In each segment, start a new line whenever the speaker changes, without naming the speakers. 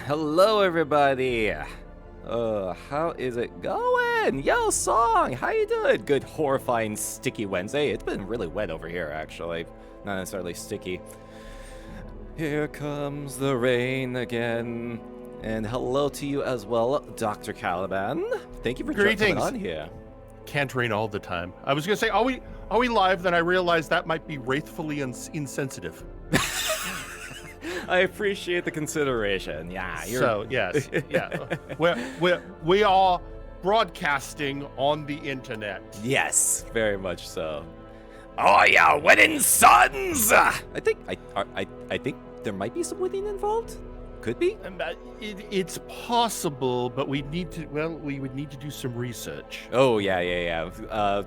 Hello, everybody! How is it going? Yo, Song! How you doing? Good, horrifying, sticky Wednesday. It's been really wet over here, actually. Not necessarily sticky. Here comes the rain again. And hello to you as well, Dr. Caliban. Thank you for jumping on here.
Can't rain all the time. I was going to say, are we live? Then I realized that might be wraithfully insensitive.
I appreciate the consideration. Yeah.
So yes, yeah, we are broadcasting on the internet.
Yes, very much so. Oh yeah, winning sons! I think there might be some winning involved. Could be.
It's possible, but we would need to do some research.
Oh yeah.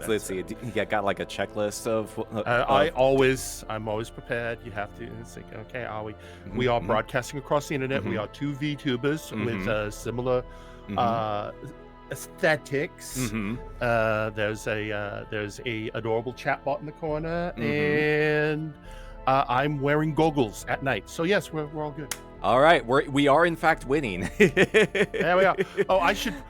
Let's see. You got like a checklist of.
I'm always prepared. You have to. It's like, okay, are we? We are broadcasting across the internet. We are two VTubers with similar aesthetics. There's a adorable chatbot in the corner, and I'm wearing goggles at night. So yes, we're all good.
All right, we are in fact winning.
There we are. Oh, I feel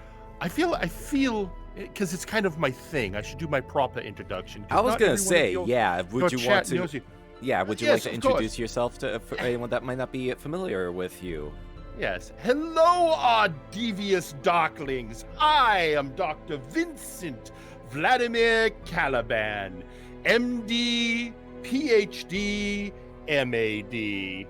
because it's kind of my thing. I should do my proper introduction.
I was gonna say, yeah. Would you want to? Yeah. Would you like to introduce yourself for anyone that might not be familiar with you?
Yes. Hello, our devious darklings. I am Dr. Vincent Vladimir Caliban, MD, PhD, MAD.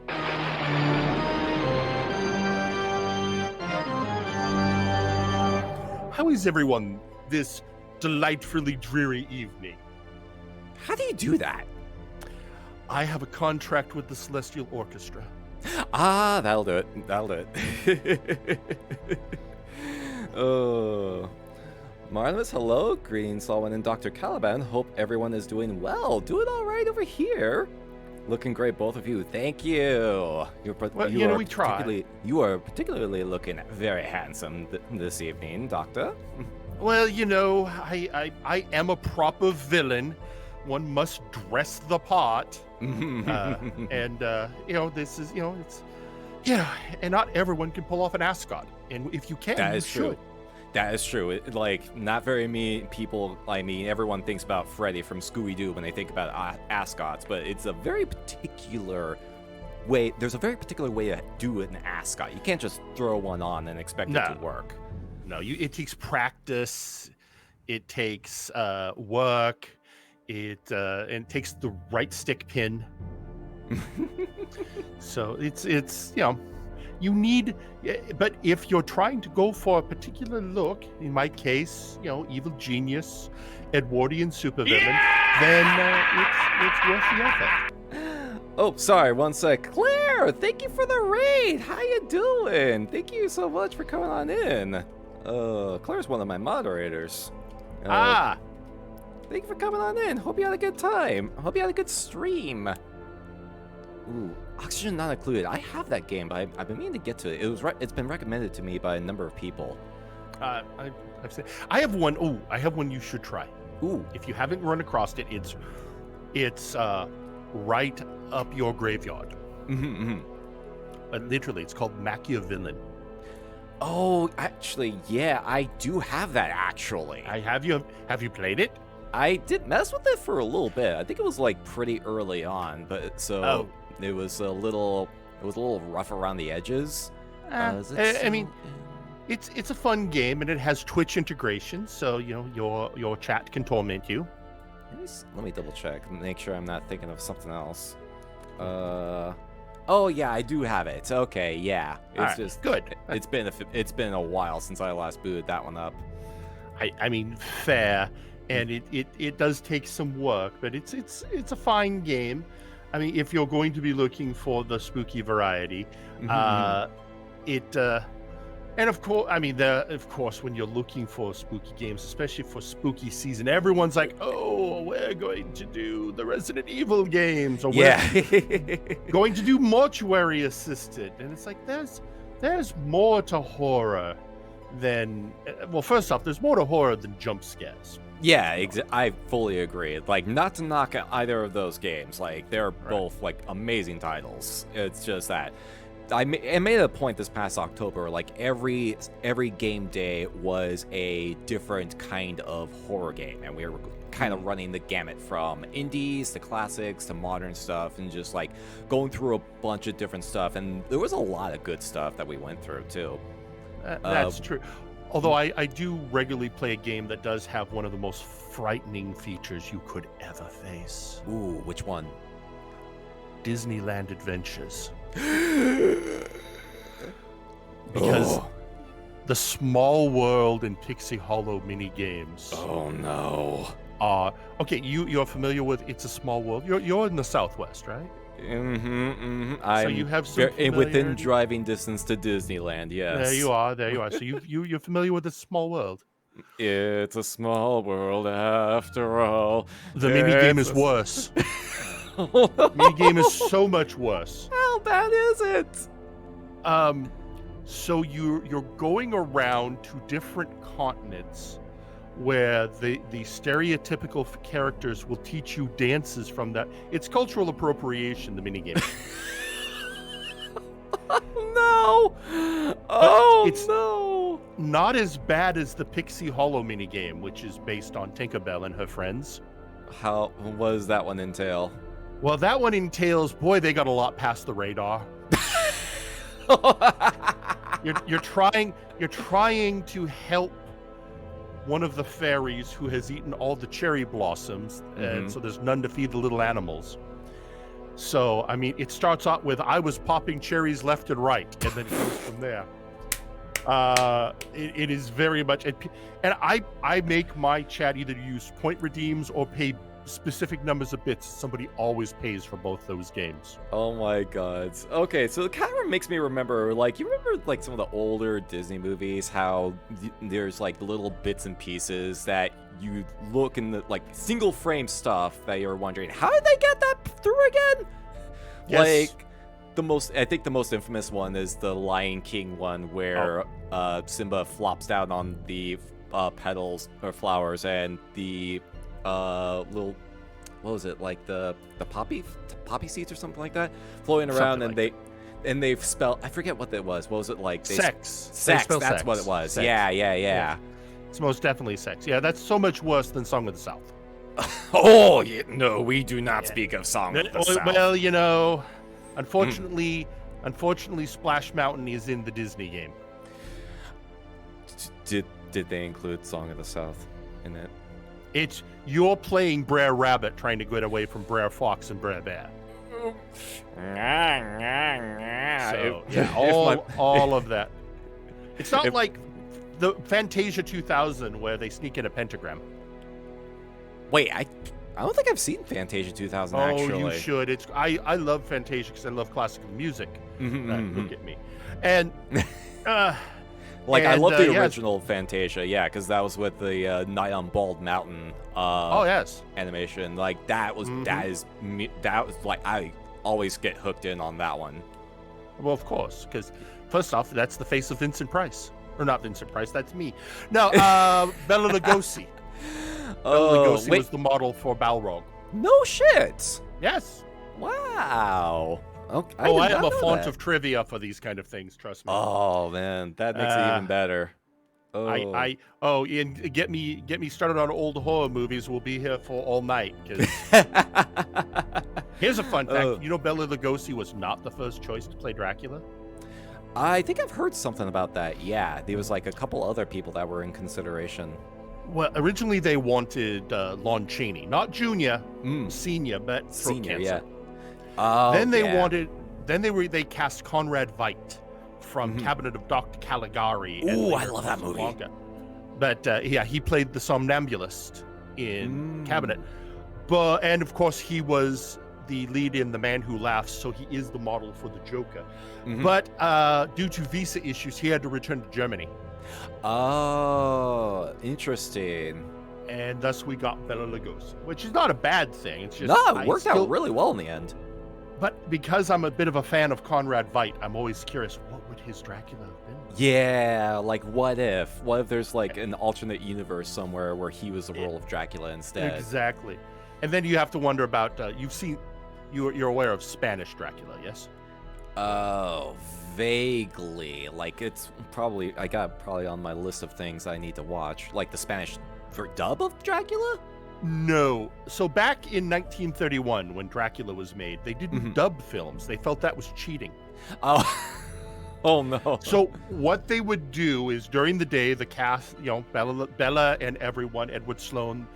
How is everyone this delightfully dreary evening?
How do you do that?
I have a contract with the Celestial Orchestra.
Ah, that'll do it. Oh. Marvelous, hello. Greetings, Solomon and Dr. Caliban. Hope everyone is doing well. Doing all right over here. Looking great, both of you. Thank you.
We try.
You are particularly looking very handsome this evening, Doctor.
Well, I am a proper villain. One must dress the part. This is, and not everyone can pull off an ascot. And if you can,
that is true. That is true. Not very many people, everyone thinks about Freddy from Scooby-Doo when they think about ascots, but it's a very particular way. There's a very particular way to do an ascot. You can't just throw one on and expect it to work.
No, it takes practice. It takes work. It takes the right stick pin. So it's you need, but if you're trying to go for a particular look, in my case, evil genius, Edwardian supervillain, then it's worth the effort.
Oh, sorry, one sec. Claire, thank you for the raid. How you doing? Thank you so much for coming on in. Claire's one of my moderators. Thank you for coming on in. Hope you had a good time. Hope you had a good stream. Ooh, Oxygen Not Included. I have that game, but I've been meaning to get to it. It's been recommended to me by a number of people.
I have one. Oh, I have one you should try.
Ooh.
If you haven't run across it, it's right up your graveyard. Literally, it's called Machiavellian.
Oh, actually, yeah, I do have that. Actually,
have you played it?
I did mess with it for a little bit. I think it was pretty early on, but it was a little rough around the edges.
It's a fun game, and it has Twitch integration, so your chat can torment you.
Let me double check, make sure I'm not thinking of something else. Oh yeah, I do have it. Okay, yeah, it's just good. It's been a while since I last booted that one up.
I mean, fair. And it does take some work, but it's a fine game. I mean, if you're going to be looking for the spooky variety, and of course, when you're looking for spooky games, especially for spooky season, everyone's like, "Oh, we're going to do the Resident Evil games, or we're going to do mortuary assisted," and it's like there's more to horror than first off, there's more to horror than jump scares.
Yeah, I fully agree. Not to knock either of those games. They're both amazing titles. It's just that I made it a point this past October, like every game day was a different kind of horror game, and we were kind of running the gamut from indies to classics to modern stuff, and just like going through a bunch of different stuff, and there was a lot of good stuff that we went through too.
That's true. Although I do regularly play a game that does have one of the most frightening features you could ever face.
Ooh, which one?
Disneyland Adventures. Because the Small World and Pixie Hollow mini games.
Oh no.
Okay, you're familiar with It's a Small World. You're in the Southwest, right?
So
you have some
within driving distance to Disneyland. Yes.
There you are. So you're familiar with the Small World.
It's a small world after all.
The mini game is worse. Mini game is so much worse.
How bad is it?
So you're going around to different continents where the stereotypical characters will teach you dances from that. It's cultural appropriation, the minigame.
No!
It's
no!
Not as bad as the Pixie Hollow minigame, which is based on Tinkerbell and her friends.
What does that one entail?
Well, that one entails, boy, they got a lot past the radar. You're trying to help one of the fairies who has eaten all the cherry blossoms, and so there's none to feed the little animals. So, I mean, it starts out with, I was popping cherries left and right, and then it goes from there. It is very much, and I make my chat either use point redeems or pay specific numbers of bits. Somebody always pays for both those games.
Oh my god. Okay, so it kind of makes me remember, like, you remember like some of the older Disney movies, how there's like little bits and pieces that you look in the like single frame stuff that you're wondering, how did they get that through again?
Yes.
Like I think the most infamous one is the Lion King one where Simba flops down on the petals or flowers, and the little, what was it, like the poppy seeds or something like that floating around,
something
and they've spelled, I forget what that was. What was it like?
Sex.
That's what it was.
Sex.
Yeah.
It's most definitely sex. Yeah, that's so much worse than Song of the South.
Oh, no, we do not speak of Song of the South.
Well, you know, unfortunately, Splash Mountain is in the Disney game.
Did they include Song of the South in it?
You're playing Brer Rabbit trying to get away from Brer Fox and Brer Bear. So, yeah, all of that. It's not like the Fantasia 2000 where they sneak in a pentagram.
Wait, I don't think I've seen Fantasia 2000 actually.
Oh, you should. I love Fantasia because I love classical music. Look at me. And
I love the original Fantasia, because that was with the Night on Bald Mountain animation. Like that was like, I always get hooked in on that one.
Well, of course, because first off, that's the face of Vincent Price. Or not Vincent Price, that's me. No, Bela Lugosi. Bela Lugosi was the model for Balrog.
No shit.
Yes.
Wow. Okay.
I am a font of trivia for these kind of things, trust me.
Oh man, that makes it even better.
And get me started on old horror movies. We'll be here for all night. Here's a fun fact. You know Bela Lugosi was not the first choice to play Dracula?
I think I've heard something about that. Yeah, there was like a couple other people that were in consideration.
Well, originally they wanted Lon Chaney, not Junior, Senior, but throat
Senior,
cancer.
Oh,
then they cast Conrad Veidt from Cabinet of Dr. Caligari.
Ooh, I love that movie.
But he played the somnambulist in Cabinet. And of course he was the lead in The Man Who Laughs, so he is the model for the Joker. But due to visa issues, he had to return to Germany.
Oh, interesting.
And thus we got Bela Lugosi, which is not a bad thing. It's just
it worked out really well in the end.
But because I'm a bit of a fan of Conrad Veidt, I'm always curious, what would his Dracula have been?
Yeah, like what if there's like an alternate universe somewhere where he was the role of Dracula instead?
Exactly. And then you have to wonder about, you're aware of Spanish Dracula, yes?
Oh, vaguely. Like, it's probably, I got probably on my list of things I need to watch. Like the Spanish dub of Dracula?
No. So back in 1931, when Dracula was made, they didn't dub films. They felt that was cheating.
Oh, oh no.
So what they would do is during the day, the cast, Bella and everyone, Edward Sloan,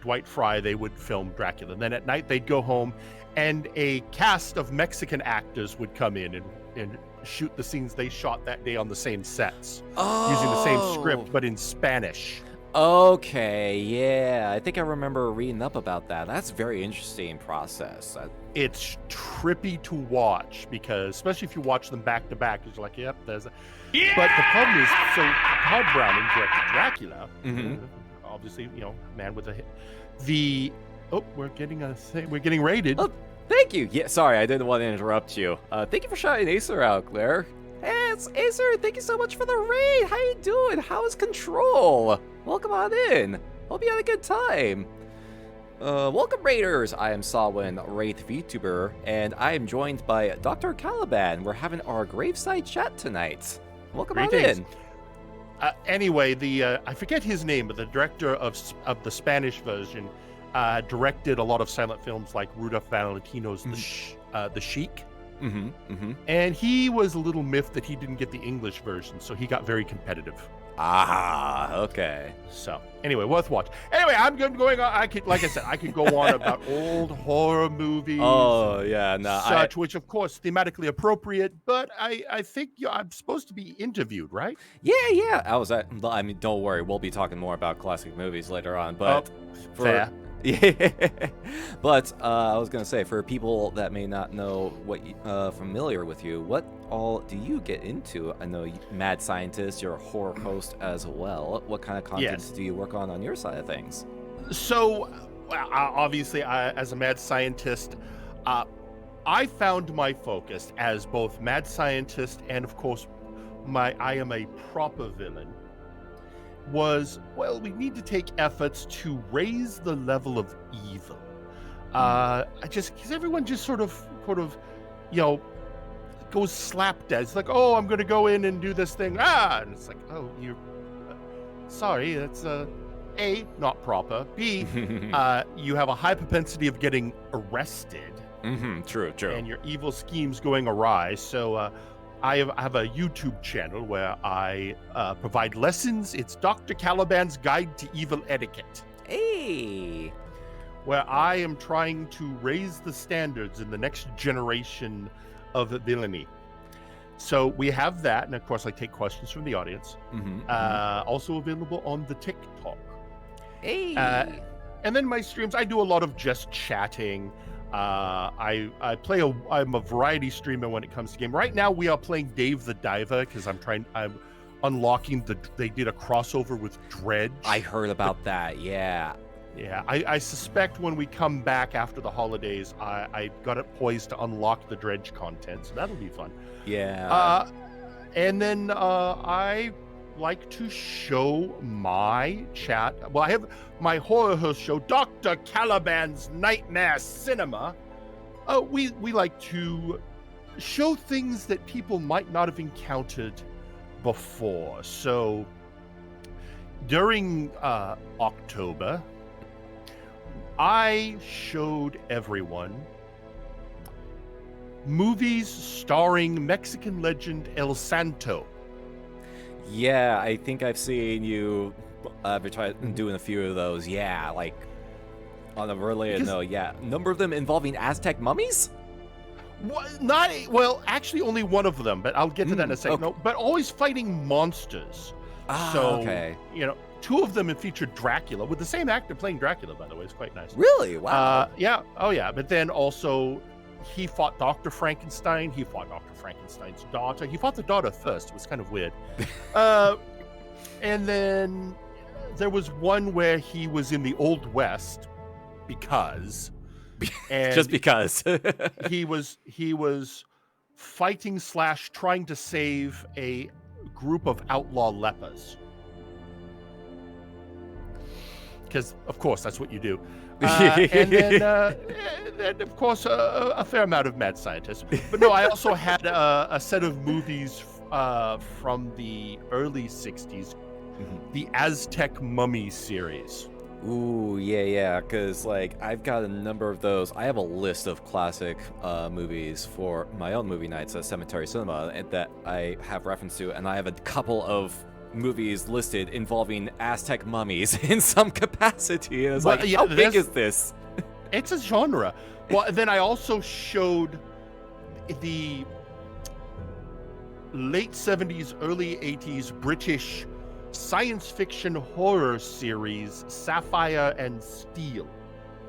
Dwight Fry, they would film Dracula. And then at night they'd go home, and a cast of Mexican actors would come in and shoot the scenes they shot that day on the same sets, using the same script, but in Spanish.
Okay, yeah. I think I remember reading up about that. That's a very interesting process.
It's trippy to watch, because especially if you watch them back to back, it's like, yep, there's a... Yeah! But the problem is, so Todd Browning directed Dracula, obviously, man with a hit. We're getting raided.
Oh, thank you. Yeah, sorry, I didn't want to interrupt you. Thank you for shouting Acer out, Claire. Hey, it's Acer. Thank you so much for the raid. How you doing? How is Control? Welcome on in. Hope you had a good time. Welcome, Raiders. I am Sawin, Wraith Vtuber, and I am joined by Dr. Caliban. We're having our Graveside chat tonight. Welcome on in.
Anyway, I forget his name, but the director of the Spanish version directed a lot of silent films like Rudolph Valentino's The Sheik. And he was a little miffed that he didn't get the English version, so he got very competitive.
Ah, okay.
So anyway, worth watching. Anyway, I'm going on. I could go on about old horror movies.
Oh yeah, no,
which of course thematically appropriate, but I think I'm supposed to be interviewed, right?
Yeah. I mean, don't worry, we'll be talking more about classic movies later on. But
fair.
Yeah, but I was gonna say, for people that may not know what familiar with you, what all do you get into? I know mad scientist, you're a horror host as well. What kind of content do you work on your side of things? So,
obviously, as a mad scientist, I found my focus as both mad scientist and, of course, I am a proper villain. We need to take efforts to raise the level of evil. Because everyone just sort of, goes slapdash. It's like, oh, I'm going to go in and do this thing. And it's like, oh, you're sorry. That's A, not proper. B, you have a high propensity of getting arrested.
True.
And your evil schemes going awry. So, I have a YouTube channel where I provide lessons. It's Dr. Caliban's Guide to Evil Etiquette.
Hey!
Where I am trying to raise the standards in the next generation of villainy. So we have that, and of course I take questions from the audience. Also available on the TikTok.
Hey!
And then my streams, I do a lot of just chatting. I'm a variety streamer when it comes to game. Right now we are playing Dave the Diver because I'm unlocking they did a crossover with Dredge.
I heard about that, yeah.
Yeah, I suspect when we come back after the holidays, I got it poised to unlock the Dredge content, so that'll be fun.
Yeah.
And then I like to show my chat. Well, I have my horror host show, Dr. Caliban's Nightmare Cinema. We like to show things that people might not have encountered before. So during October, I showed everyone movies starring Mexican legend El Santo.
Yeah, I think I've seen you doing a few of those. Yeah, like on a related note. Yeah, number of them involving Aztec mummies.
Actually, only one of them, but I'll get to that in a second. Okay. No, but always fighting monsters.
Okay.
Two of them featured Dracula with the same actor playing Dracula. By the way, it's quite nice.
Really? Wow.
Yeah. Oh, yeah. But then also, he fought Dr. Frankenstein. He fought Dr. Frankenstein's daughter. He fought the daughter first. It was kind of weird. And then there was one where he was in the Old West because...
just because.
he was fighting / trying to save a group of outlaw lepers. because of course that's what you do. And then, of course, a fair amount of mad scientists. But no, I also had a set of movies from the early 60s, the Aztec Mummy series.
Ooh, yeah, because, like, I've got a number of those. I have a list of classic movies for my own movie nights at Cemetery Cinema that I have reference to, and I have a couple of movies listed involving Aztec mummies in some capacity. And it's like, how big is this?
It's a genre. Well, and then I also showed the late 70s, early 80s British science fiction horror series Sapphire and Steel.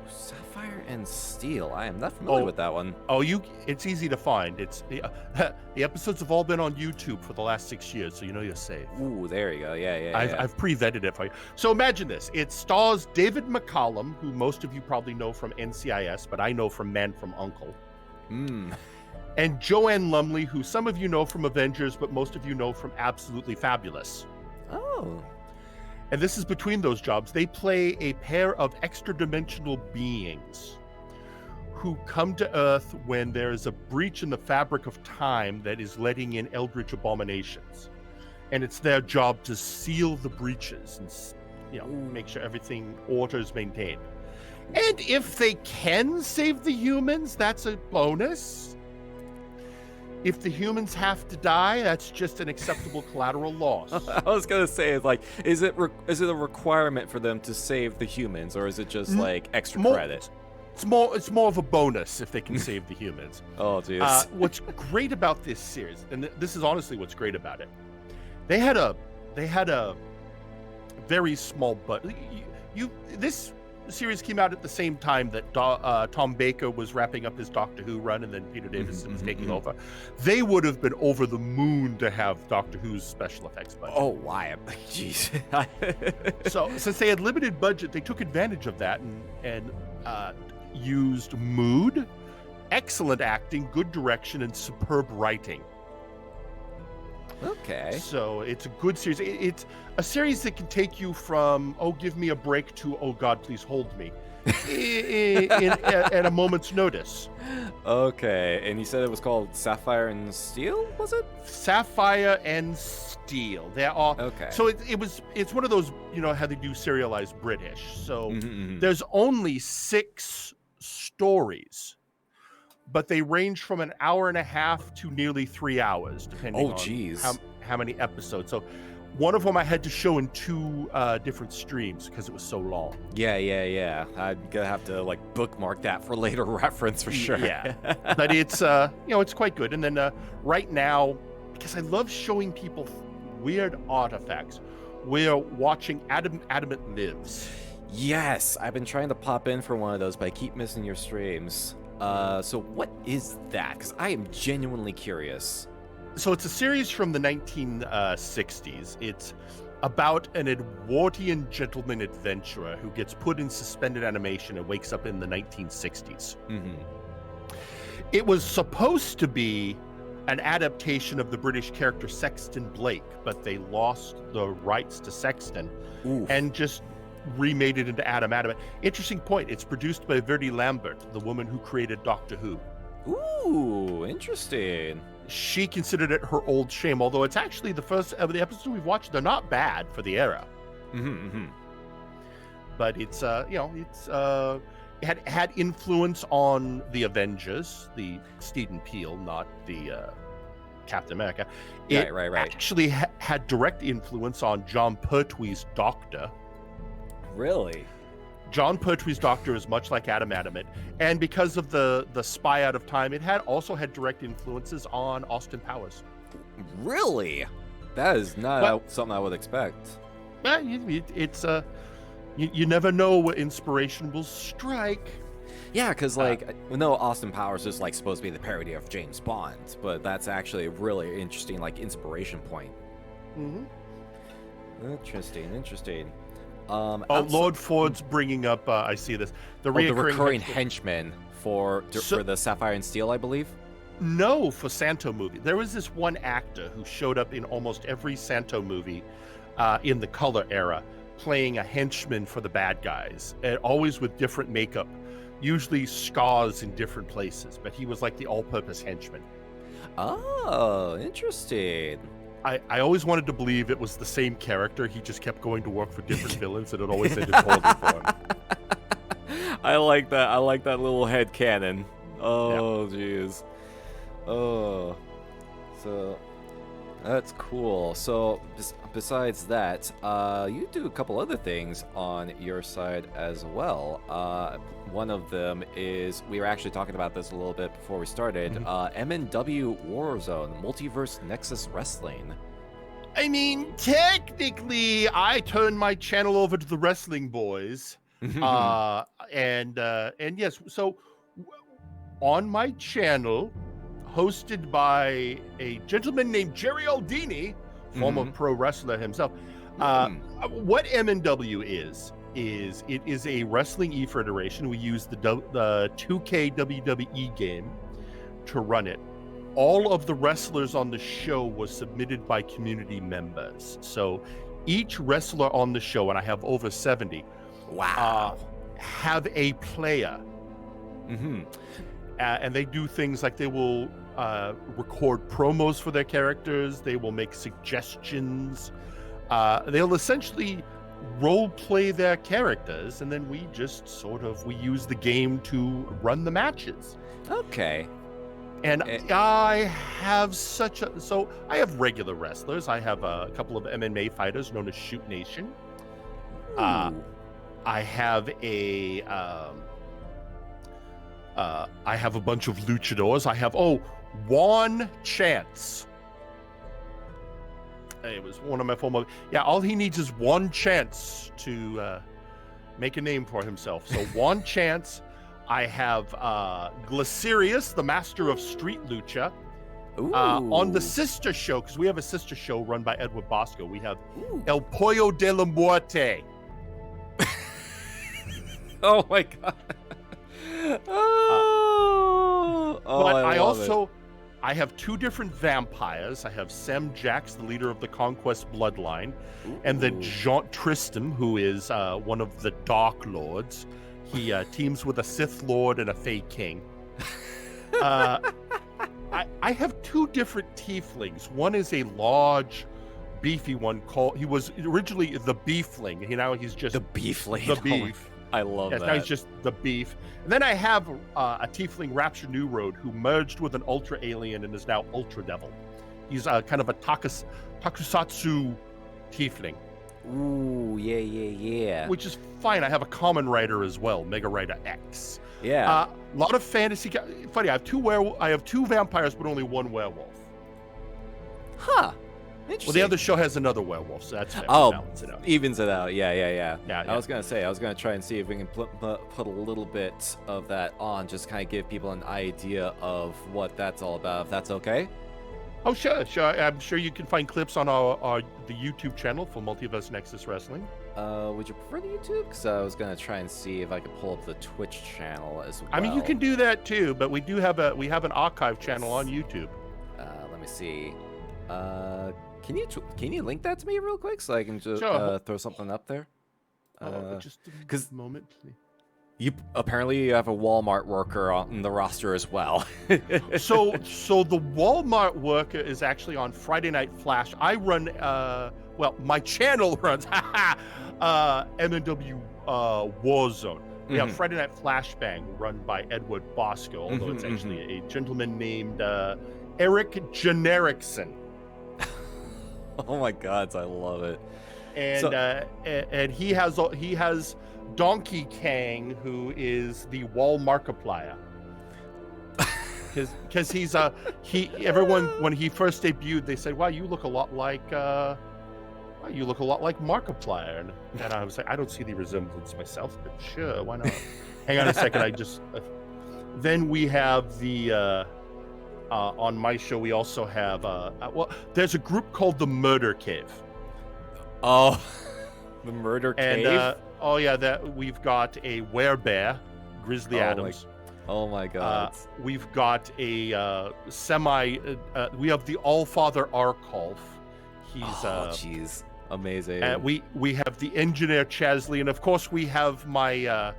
Sapphire and Steel. I am not familiar with that one.
Oh, it's easy to find. It's the episodes have all been on YouTube for the last 6 years, so you know you're safe.
Ooh, there you go. Yeah.
I've pre-vetted it for you. So imagine this. It stars David McCallum, who most of you probably know from NCIS, but I know from Man from U.N.C.L.E. And Joanne Lumley, who some of you know from Avengers, but most of you know from Absolutely Fabulous.
Oh.
And this is between those jobs. They play a pair of extra-dimensional beings who come to Earth when there is a breach in the fabric of time that is letting in eldritch abominations. And it's their job to seal the breaches and, make sure everything order is maintained. And if they can save the humans, that's a bonus. If the humans have to die, that's just an acceptable collateral loss.
I was gonna say, like, is it a requirement for them to save the humans, or is it just like extra credit?
It's more of a bonus if they can save the humans.
Oh, jeez.
What's great about this series, and this is honestly what's great about it, they had a very small budget. This series came out at the same time that Tom Baker was wrapping up his Doctor Who run, and then Peter Davison was taking over. They would have been over the moon to have Doctor Who's special effects budget.
Oh, why? Jeez.
So since they had limited budget, they took advantage of that and used mood, excellent acting, good direction, and superb writing.
Okay.
So it's a good series. It's a series that can take you from, oh, give me a break, to, oh, God, please hold me, at a moment's notice.
Okay. And you said it was called Sapphire and Steel, was it?
Sapphire and Steel. There are. Okay. So it's one of those, how they do serialized British. So there's only 6 stories, but they range from an hour and a half to nearly 3 hours, depending on how many episodes. So one of them I had to show in 2 different streams because it was so long.
Yeah. I'm gonna have to bookmark that for later reference for sure.
Yeah, but it's it's quite good. And then right now, because I love showing people weird artifacts, we're watching Adamant Lives.
Yes, I've been trying to pop in for one of those, but I keep missing your streams. So what is that? Because I am genuinely curious.
So it's a series from the 1960s. It's about an Edwardian gentleman adventurer who gets put in suspended animation and wakes up in the 1960s. It was supposed to be an adaptation of the British character Sexton Blake, but they lost the rights to Sexton and just remade it into Adam Adamant. Interesting point. It's produced by Verdi Lambert, the woman who created Doctor Who.
Ooh, interesting.
She considered it her old shame, although it's actually the first of the episodes we've watched. They're not bad for the era. But it's it had influence on the Avengers, the Stephen Peele, not the Captain America. It
right.
actually had direct influence on John Pertwee's Doctor.
Really?
John Pertwee's Doctor is much like Adam Adamant, and because of the Spy Out of Time, it also had direct influences on Austin Powers.
Really? That is not something I would expect.
It's you never know what inspiration will strike.
Yeah, because no, Austin Powers is supposed to be the parody of James Bond, but that's actually a really interesting inspiration point. Interesting.
Lord Ford's bringing up. I see this. The
recurring henchman for the Sapphire and Steel, I believe.
No, for Santo movie. There was this one actor who showed up in almost every Santo movie in the color era. playing a henchman for the bad guys, and always with different makeup, usually scars in different places, but he was like the all-purpose henchman.
Oh, interesting.
I always wanted to believe it was the same character. He just kept going to work for different villains, and it always ended poorly for him.
I like that. I like that little headcanon. Oh, jeez. Oh, so that's cool. So besides that, you do a couple other things on your side as well. One of them is, we were actually talking about this a little bit before we started, MNW Warzone, Multiverse Nexus Wrestling.
I mean, technically, I turned my channel over to the Wrestling Boys. And yes, so on my channel, hosted by a gentleman named Jerry Aldini, former pro wrestler himself, what MNW is it is a wrestling e-federation. We use the 2K WWE game to run it. All of the wrestlers on the show was submitted by community members. So each wrestler on the show, and I have over 70, have a player. And they do things like they will record promos for their characters. They will make suggestions. They'll essentially role play their characters, and then we just we use the game to run the matches.
Okay.
And I have I have regular wrestlers. I have a couple of MMA fighters known as Shoot Nation. I have a bunch of luchadors. I have Juan Chance. It was one of my former. Yeah, all he needs is one chance to make a name for himself. So Juan Chance. I have Glycerius, the master of street lucha. On the sister show, because we have a sister show run by Edward Bosco, we have El Pollo de la Muerte.
Oh my god. But
I have two different vampires. I have Sam Jax, the leader of the Conquest Bloodline, and then Jean Tristan, who is one of the Dark Lords. He teams with a Sith Lord and a Fey King. I have two different tieflings. One is a large, beefy one he was originally the Beefling. He's just
the Beefling.
The Beef.
I love that.
Now he's just the Beef. And then I have a tiefling, Rapture New Road, who merged with an Ultra Alien and is now Ultra Devil. He's kind of a Takusatsu tiefling.
Ooh, yeah.
Which is fine. I have a common writer as well, Mega Rider X.
Yeah.
A lot of fantasy. Funny, I have two vampires, but only one werewolf.
Huh. Interesting.
Well, the other show has another werewolf, so that's fair.
Balance it out. Evens it out. Yeah.
Yeah.
I was gonna try and see if we can put a little bit of that on, just kind of give people an idea of what that's all about. If that's okay.
Oh, sure. I'm sure you can find clips on the YouTube channel for Multiverse Nexus Wrestling.
Would you prefer the YouTube? Because I was gonna try and see if I could pull up the Twitch channel as well.
I mean, you can do that too, but we have an archive channel on YouTube.
Let me see. Can you link that to me real quick so I can just throw something up there?
Just a moment, please.
You apparently have a Walmart worker on the roster as well.
so the Walmart worker is actually on Friday Night Flash. I run my channel runs MNW Warzone. We have Friday Night Flashbang run by Edward Bosco, although it's actually a gentleman named Eric Generiksen.
Oh my god, I love it.
And he has Donkey Kang, who is the wall Markiplier. Because everyone when he first debuted, they said, "Wow, you look a lot like Markiplier." And I was like, I don't see the resemblance myself, but sure, why not? Hang on a second, Then we have the on my show we also have there's a group called the Murder Cave.
Oh, the Murder Cave.
And that we've got a Werebear, Grizzly Adams.
Oh my god.
We've got a we have the Allfather Arkolf. He's
Amazing.
We have the engineer Chasley, and of course we have my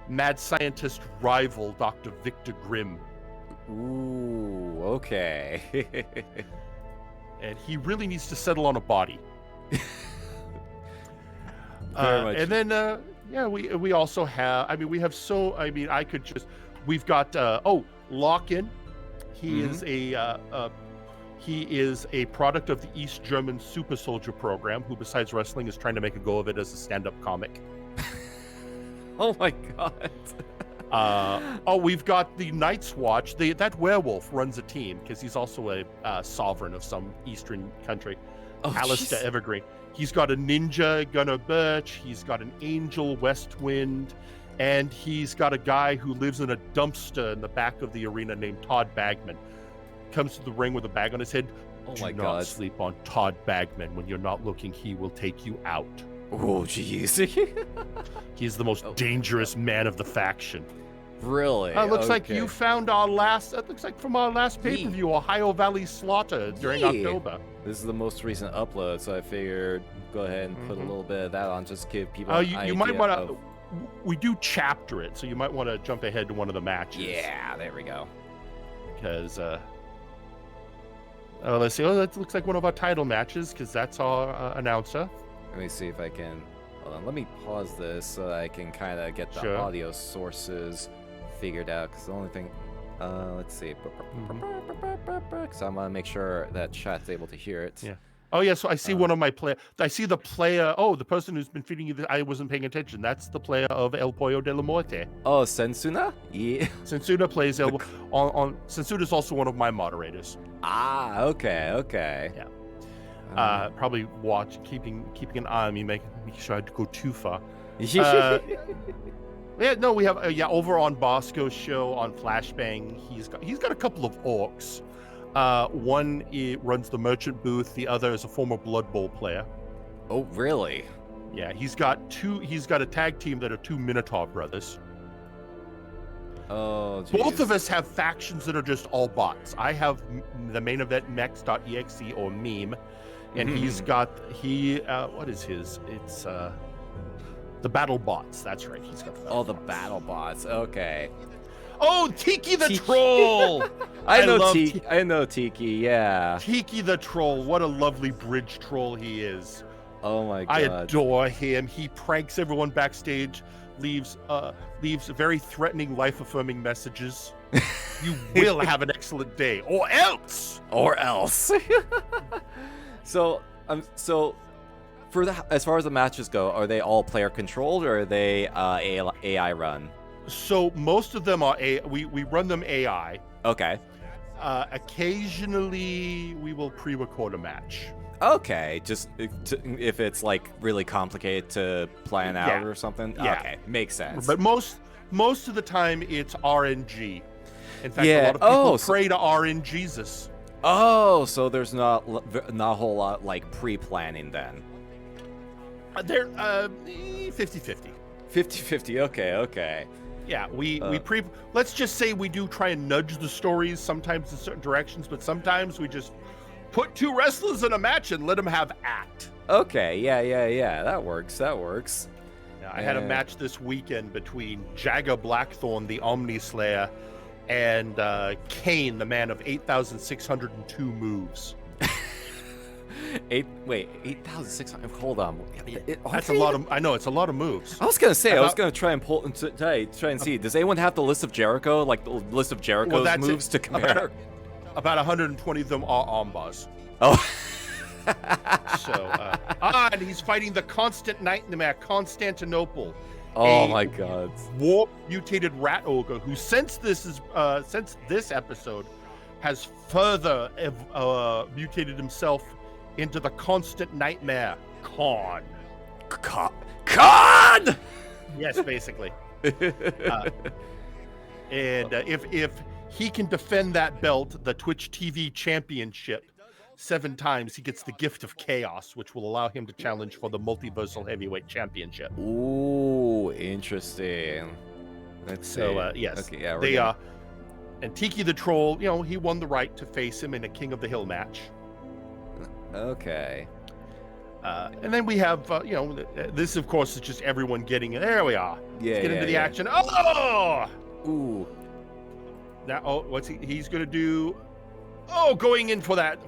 mad scientist rival, Dr. Victor Grimm.
Ooh, okay.
And he really needs to settle on a body.
Very much.
And then we also have, we have we've got Lock-In. He is a product of the East German Super Soldier program, who besides wrestling is trying to make a go of it as a stand-up comic.
Oh my god.
We've got the Night's Watch. That werewolf runs a team because he's also a sovereign of some eastern country. Alistair Evergreen. He's got a ninja, Gunnar Birch. He's got an angel, Westwind. And he's got a guy who lives in a dumpster in the back of the arena named Todd Bagman. Comes to the ring with a bag on his head.
Oh my
Do
god.
not sleep on Todd Bagman. When you're not looking, he will take you out.
Oh, jeez.
He's the most dangerous man of the faction.
Really?
Looks like you found our last. It looks like from our last pay-per-view, Ohio Valley Slaughter during October.
This is the most recent upload, so I figured go ahead and put a little bit of that on, just give people an idea.
You might want to. We do chapter it, so you might want to jump ahead to one of the matches.
Yeah, there we go.
Because let's see. Oh, that looks like one of our title matches because that's our announcer.
Let me see if I can. Hold on. Let me pause this so that I can kind of get the audio sources figured out. Because the only thing, let's see. So I'm gonna make sure that chat's able to hear it.
Yeah. Oh yeah. So I see one of my player. I see the player. Oh, the person who's been feeding you. I wasn't paying attention. That's the player of El Pollo de la Muerte.
Oh, Sensuna? Yeah.
Sensuna plays on. Sensuna's also one of my moderators.
Ah, okay.
Yeah. Probably keeping an eye on me, making sure I don't go too far. Yeah, no, we have over on Bosco's show on Flashbang. He's got a couple of orcs. One runs the merchant booth. The other is a former Blood Bowl player.
Oh, really?
Yeah, he's got a tag team that are two Minotaur brothers.
Oh, geez.
Both of us have factions that are just all bots. I have the main event mex.exe or meme. And he's got what is his? It's the battle bots. That's right. He's got
the battle bots. Okay.
Oh, Tiki the Troll.
I know Tiki. Yeah.
Tiki the Troll. What a lovely bridge troll he is.
Oh my god.
I adore him. He pranks everyone backstage. Leaves very threatening, life-affirming messages. You will have an excellent day, or else.
So as far as the matches go, are they all player controlled or are they AI run?
So most of them are we run them AI.
Okay.
Occasionally we will pre-record a match.
Okay, just if it's like really complicated to plan out or something. Yeah. Okay, makes sense.
But most of the time it's RNG. In fact, a lot of people pray to RNGesus.
Oh, so there's not a whole lot like pre-planning then.
They're 50-50.
50-50. Okay.
Yeah, we let's just say we do try and nudge the stories sometimes in certain directions, but sometimes we just put two wrestlers in a match and let them have act.
Okay, yeah. That works.
Yeah, I had a match this weekend between Jagger Blackthorn, the Omni Slayer, and Kane, the man of 8,602 moves.
8,600. Hold on.
That's a lot of. I know it's a lot of moves.
I was gonna say. I was gonna try and try and see. Does anyone have the list of Jericho, like the list of Jericho's moves to compare?
About 120 of them are Ombas.
Oh.
So, and he's fighting the constant nightmare, Constantinople.
Oh my God!
Warp mutated rat ogre who since this episode has further mutated himself into the constant nightmare, Khan.
Khan!
Yes, basically. If he can defend that belt, the Twitch TV championship, 7 times, he gets the gift of chaos, which will allow him to challenge for the multiversal heavyweight championship.
Ooh, interesting. Let's see.
Yes.
Okay, yeah,
they and Tiki the Troll, he won the right to face him in a King of the Hill match.
Okay.
And then we have, this of course is just everyone getting it. There we are.
Yeah,
Let's get into the
yeah.
action. Oh!
Ooh.
Now, what's he's going to do? Oh, going in for that.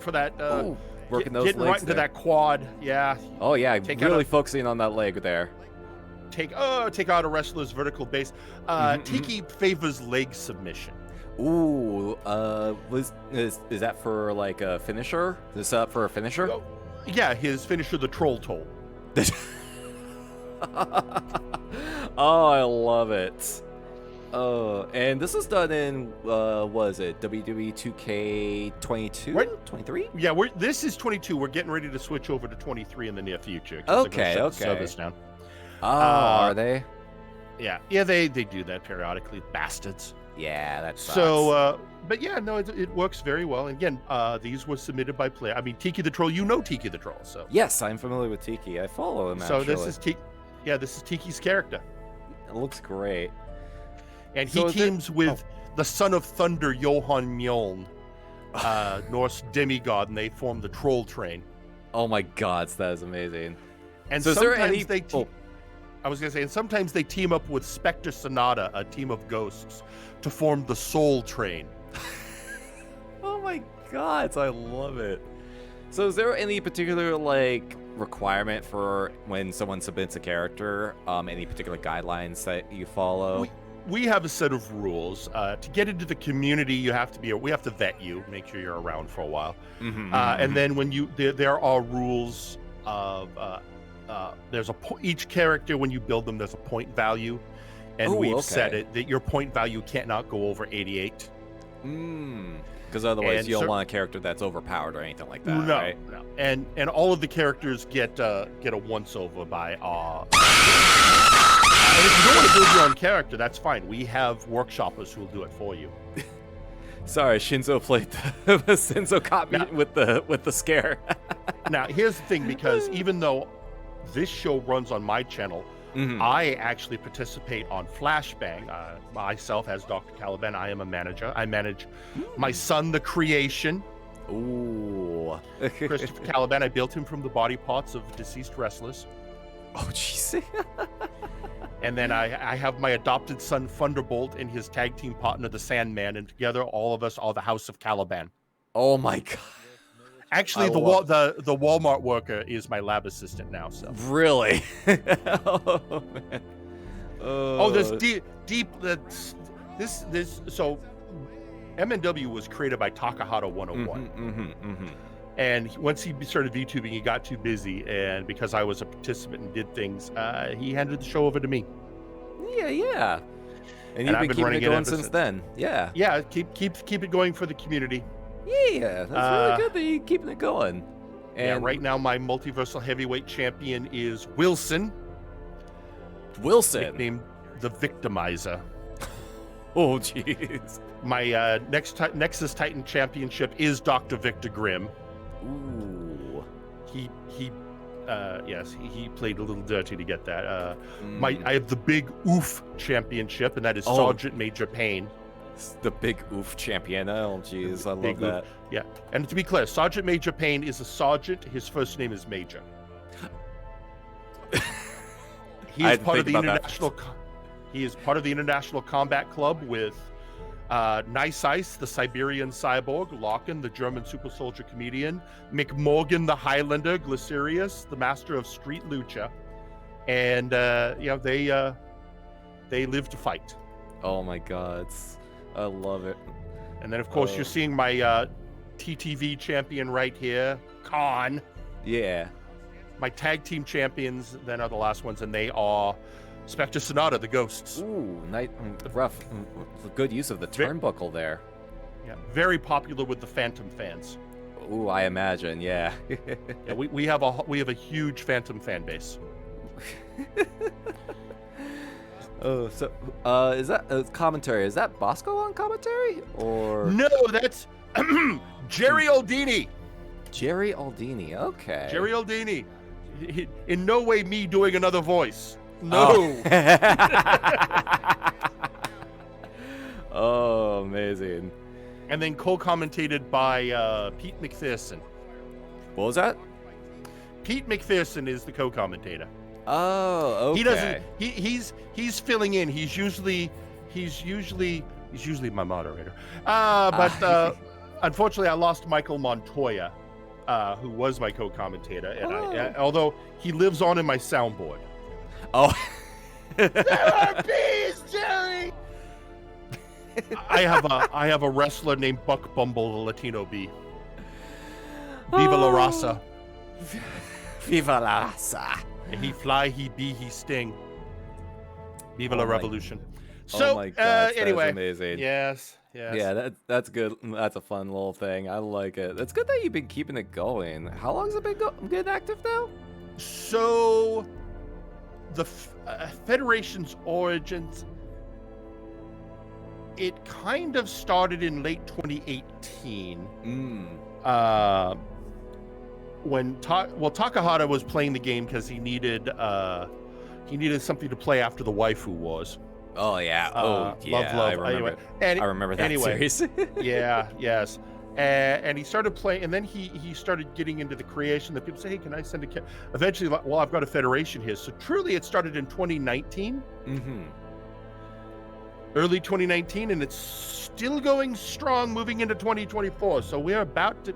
Ooh. Working those
getting
legs
right into
there.
that quad. Yeah.
Oh, yeah.
Take
Really focusing on that leg there.
Take out a wrestler's vertical base. Tiki favors leg submission.
Ooh. Is that for like a finisher? Is this up for a finisher?
Oh, yeah, his finisher, the troll toll.
Oh, I love it. Oh, and this is done in was it WWE 2K22, 23?
Yeah, this is 22. We're getting ready to switch over to 23 in the near future.
Okay,
shut
okay.
the service down.
Oh, are they?
Yeah, they do that periodically, bastards.
Yeah, that sucks.
So, but yeah, no, it works very well. And again, these were submitted by player. I mean, Tiki the Troll, Tiki the Troll. So
yes, I'm familiar with Tiki. I follow him.
So
actually.
this is Tiki's character.
It looks great.
And he teams with the son of thunder, Johann Mjoln, Norse demigod, and they form the Troll Train.
Oh my gods, that is amazing.
And
so
sometimes I was going to say, and sometimes they team up with Spectre Sonata, a team of ghosts, to form the Soul Train.
Oh my gods, I love it. So is there any particular requirement for when someone submits a character? Any particular guidelines that you follow?
We have a set of rules. To get into the community, we have to vet you, make sure you're around for a while. And then when there are rules of each character, when you build them, there's a point value, and we've set it that your point value cannot go over 88.
Because otherwise you don't want a character that's overpowered or anything like that, right?
No. And all of the characters get a once over by and if you don't want to build your own character, that's fine. We have workshoppers who will do it for you.
Sorry, Shinzo caught me with the scare.
Now, here's the thing, because even though this show runs on my channel, I actually participate on Flashbang. Myself, as Dr. Caliban, I am a manager. I manage my son, the creation.
Ooh.
Christopher Caliban. I built him from the body parts of deceased wrestlers.
Oh, jeez.
And then I have my adopted son, Thunderbolt, and his tag team partner, the Sandman, and together all of us are the House of Caliban.
Oh my god.
Actually, the Walmart worker is my lab assistant now. So
really? Oh man.
There's deep. So MNW was created by Takahata 101. And once he started VTubing, he got too busy, and because I was a participant and did things, he handed the show over to me.
Yeah. And you've been keeping it going since then. Yeah.
Yeah, keep it going for the community.
Yeah, that's really good that you're keeping it going. And
right now my multiversal heavyweight champion is Wilson. Nicknamed the Victimizer.
Oh, jeez.
My Nexus Titan championship is Dr. Victor Grimm.
Ooh.
He played a little dirty to get that. I have the Big Oof championship, and that is Sergeant Major Payne.
The Big Oof champion. Oh, jeez, I love that.
Yeah, and to be clear, Sergeant Major Payne is a sergeant. His first name is Major. He is part of the international. He is part of the International Combat Club with Nice Ice, the Siberian cyborg, Locken, the German super soldier comedian, McMorgan, the Highlander, Glycerius, the master of street lucha, and they live to fight.
Oh my god, I love it.
And then of course you're seeing my TTV champion right here, Khan.
Yeah.
My tag team champions then are the last ones, and they are Spectre Sonata, the Ghosts.
Ooh, rough. Good use of the turnbuckle there.
Yeah, very popular with the Phantom fans.
Ooh, I imagine, yeah.
Yeah, we have a huge Phantom fan base.
Oh, so is that commentary? Is that Bosco on commentary or
no? That's Jerry Aldini.
Jerry Aldini. Okay.
Jerry Aldini. In no way me doing another voice. No.
Oh, amazing.
And then co-commentated by Pete McPherson.
What was that?
Pete McPherson is the co-commentator.
Oh, okay.
He doesn't. He's filling in. He's usually my moderator. But unfortunately, I lost Michael Montoya, who was my co-commentator, and although he lives on in my soundboard.
Oh.
There are bees, Jerry. I have a wrestler named Buck Bumble, the Latino bee. Viva la raza.
Viva la raza.
He fly, he be, he sting. Viva la revolution.
So, my God,
anyway,
that's amazing.
Yes.
Yeah, that's good. That's a fun little thing. I like it. It's good that you've been keeping it going. How long has it been active now?
So, the Federation's origins, it kind of started in late 2018. When Takahata was playing the game because he needed something to play after the waifu wars.
Oh yeah. Love. I remember.
Anyway,
I remember that series.
Yes. And he started playing, and then he started getting into the creation that people say, hey, can I send a eventually, well, I've got a Federation here. So truly it started in 2019. Early 2019, and it's still going strong moving into 2024. So we're about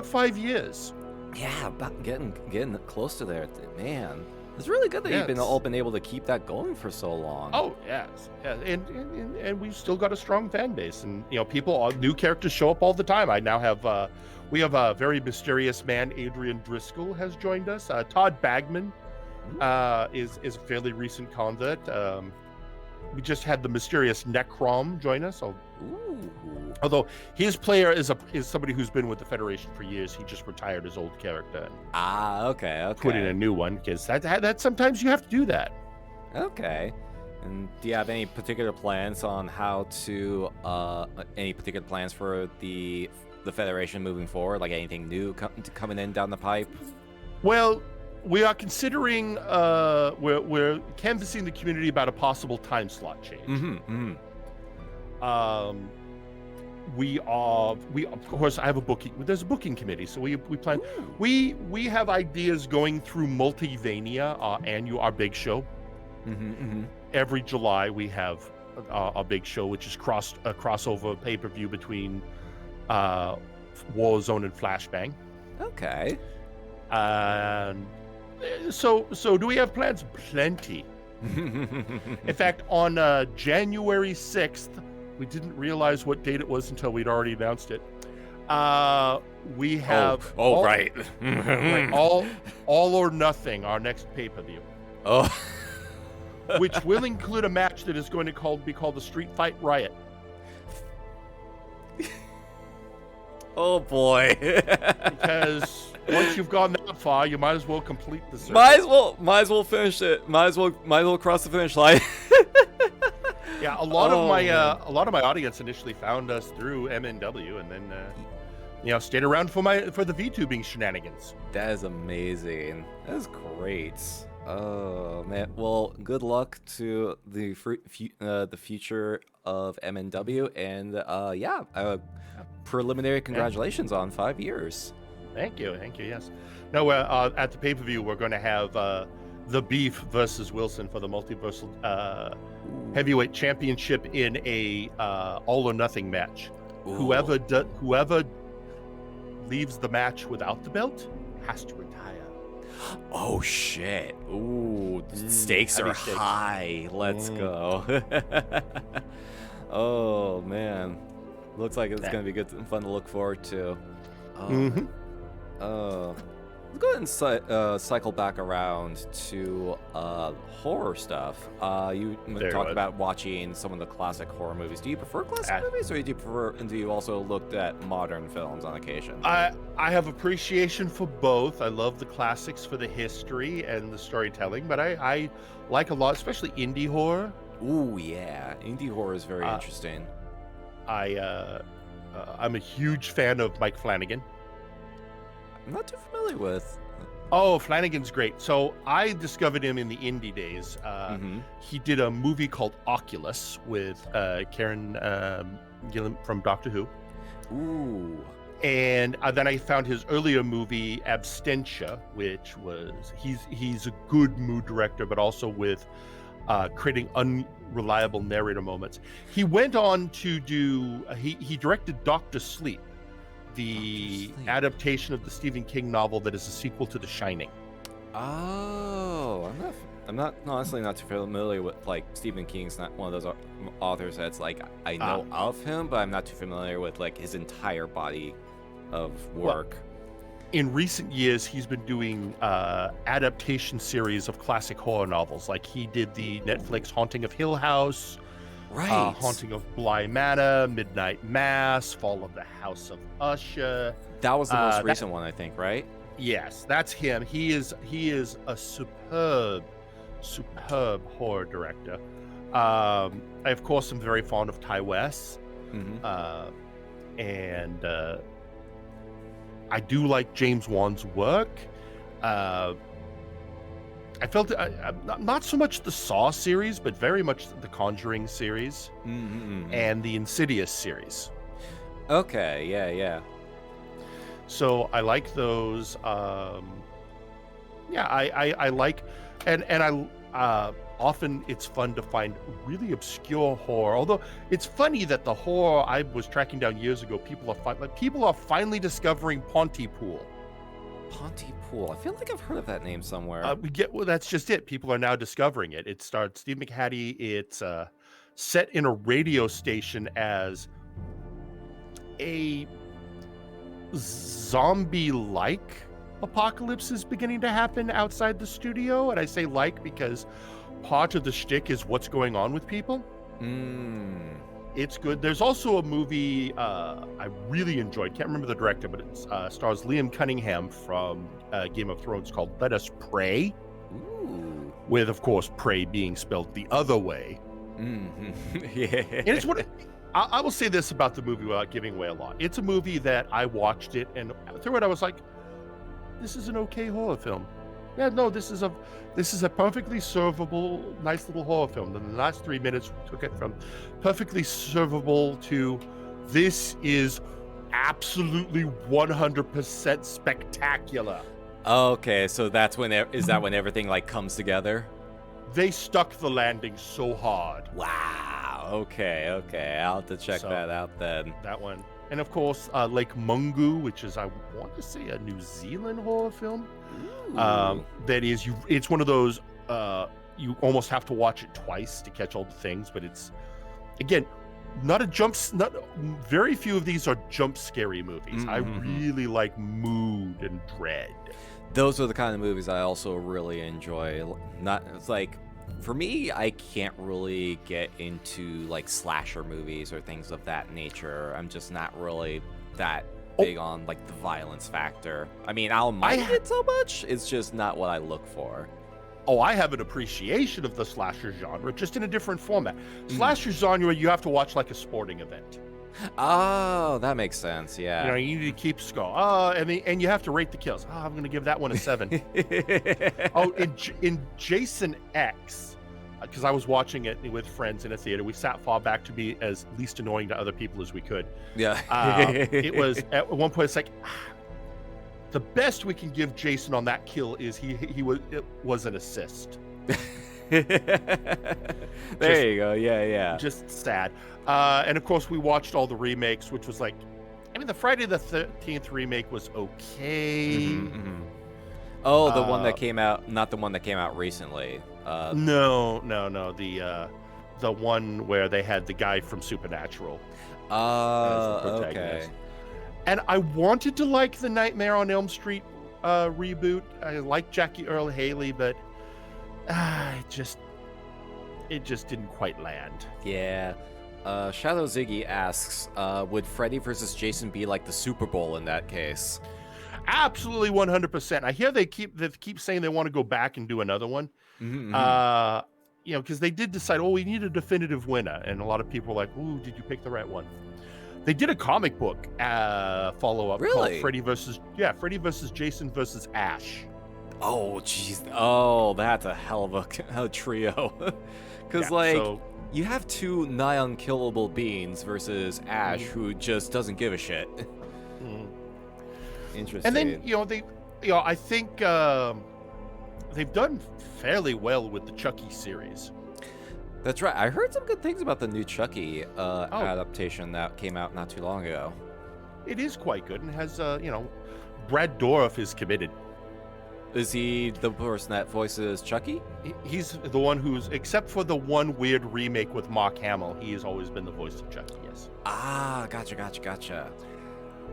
5 years.
Yeah, about getting close to there. Man, it's really good that you've been able to keep that going for so long.
Oh yes, and we've still got a strong fan base, and new characters show up all the time. I now have we have a very mysterious man, Adrian Driscoll, has joined us. Todd Bagman is a fairly recent convert. We just had the mysterious Necrom join us. Although his player is somebody who's been with the Federation for years. He just retired his old character.
Okay.
Put in a new one, because that sometimes you have to do that.
Okay. And do you have any particular plans on how to any particular plans for the Federation moving forward? Like anything new coming in down the pipe? Well,
we are considering we're canvassing the community about a possible time slot change. We of course, I have a booking. There's a booking committee, so we plan. We have ideas going through Multivania, our big show. Every July we have a big show, which is a crossover pay-per-view between Warzone and Flashbang.
Okay.
So do we have plans? Plenty. In fact, on January 6th, we didn't realize what date it was until we'd already announced it. We have
right.
all or nothing, our next pay-per-view. Which will include a match that is going to be called the Street Fight Riot.
Oh boy.
Because once you've gone that far, you might as well complete the circuit.
Might as well finish it. Might as well cross the finish line.
Yeah, a lot of my audience initially found us through MNW, and then stayed around for the VTubing shenanigans.
That is amazing. That is great. Oh man. Well, good luck to the future of MNW, and preliminary congratulations on 5 years.
Thank you. Yes. No, at the pay-per-view we're going to have the Beef versus Wilson for the multiversal heavyweight championship in a all or nothing match. Ooh. Whoever leaves the match without the belt has to retire.
Oh shit! Ooh, stakes are high. Let's go. Oh man, looks like it's gonna be good and fun to look forward to. Let's go ahead and cycle back around to horror stuff. You talked about watching some of the classic horror movies. Do you prefer classic movies, or do you also look at modern films on occasion?
I have appreciation for both. I love the classics for the history and the storytelling, but I like a lot, especially indie horror.
Ooh, yeah, indie horror is very interesting.
I'm a huge fan of Mike Flanagan.
I'm not too familiar with.
Oh, Flanagan's great. So I discovered him in the indie days. He did a movie called Oculus with Karen Gillan from Doctor Who.
Ooh.
And then I found his earlier movie Abstentia, which was he's a good mood director, but also with creating unreliable narrator moments. He went on to do he directed Doctor Sleep, the adaptation of the Stephen King novel that is a sequel to The Shining.
Oh, I'm not honestly not too familiar with, like, Stephen King's not one of those authors that's like I know of him, but I'm not too familiar with like his entire body of work.
Well, in recent years, he's been doing adaptation series of classic horror novels. Like he did the Netflix Haunting of Hill House,
right?
Haunting of Bly Manor, Midnight Mass, Fall of the House of Usher.
That was the most recent one, I think, right?
Yes, that's him. He is a superb horror director. I of course am very fond of Ty West, and I do like James Wan's work. I felt not so much the Saw series, but very much the Conjuring series and the Insidious series.
Okay, yeah.
So I like those. Yeah, I like, and I often it's fun to find really obscure horror. Although it's funny that the horror I was tracking down years ago, people are finally discovering Pontypool.
Pontypool. I feel like I've heard of that name somewhere.
That's just it. People are now discovering it. It starts Steve McHattie. It's set in a radio station as a zombie-like apocalypse is beginning to happen outside the studio, and I say like because part of the shtick is what's going on with people. It's good. There's also a movie I really enjoyed. Can't remember the director, but it stars Liam Cunningham from Game of Thrones called Let Us Pray.
Ooh.
With, of course, pray being spelled the other way.
Yeah.
And it's what I will say this about the movie without giving away a lot. It's a movie that I watched it, and through it I was like, this is an okay horror film. Yeah, no, this is a perfectly servable, nice little horror film. And the last 3 minutes took it from perfectly servable to this is absolutely 100% spectacular.
Okay, so that's when is that when everything like comes together?
They stuck the landing so hard.
Wow. Okay. I'll have to check that out then.
That one. And of course, Lake Mungo, which is, I want to say, a New Zealand horror film. That is, it's one of those, you almost have to watch it twice to catch all the things, but it's, again, very few of these are jump scary movies. I really like mood and dread.
Those are the kind of movies I also really enjoy. It's like, for me, I can't really get into like slasher movies or things of that nature. I'm just not really that big on like the violence factor. I mean, I'll mind it so much. It's just not what I look for.
Oh, I have an appreciation of the slasher genre, just in a different format. Slasher genre, you have to watch like a sporting event.
Oh, that makes sense. Yeah.
You know, you need to keep score. And you have to rate the kills. Oh, I'm going to give that one a 7. In Jason X, because I was watching it with friends in a theater, we sat far back to be as least annoying to other people as we could.
Yeah.
It was at one point. It's like the best we can give Jason on that kill is it was an assist.
There you go. Yeah.
Just sad. And of course, we watched all the remakes, which was like, I mean, the Friday the 13th remake was okay.
Oh, the one that came out, not the one that came out recently.
No. The one where they had the guy from Supernatural. As the protagonist.
Okay.
And I wanted to like the Nightmare on Elm Street reboot. I like Jackie Earle Haley, but it just didn't quite land.
Yeah. Shadow Ziggy asks, would Freddy versus Jason be like the Super Bowl in that case?
Absolutely 100%. I hear they keep saying they want to go back and do another one. You know, because they did decide, we need a definitive winner. And a lot of people are like, ooh, did you pick the right one? They did a comic book follow-up called Freddy versus Jason versus Ash.
Oh, jeez. Oh, that's a hell of a trio. Because, you have two nigh unkillable beings versus Ash, who just doesn't give a shit. Interesting.
And then I think they've done fairly well with the Chucky series.
That's right. I heard some good things about the new Chucky adaptation that came out not too long ago.
It is quite good and has Brad Dourif is committed.
Is he the person that voices Chucky?
He's the one who's, except for the one weird remake with Mark Hamill, he has always been the voice of Chucky, yes.
Ah, gotcha.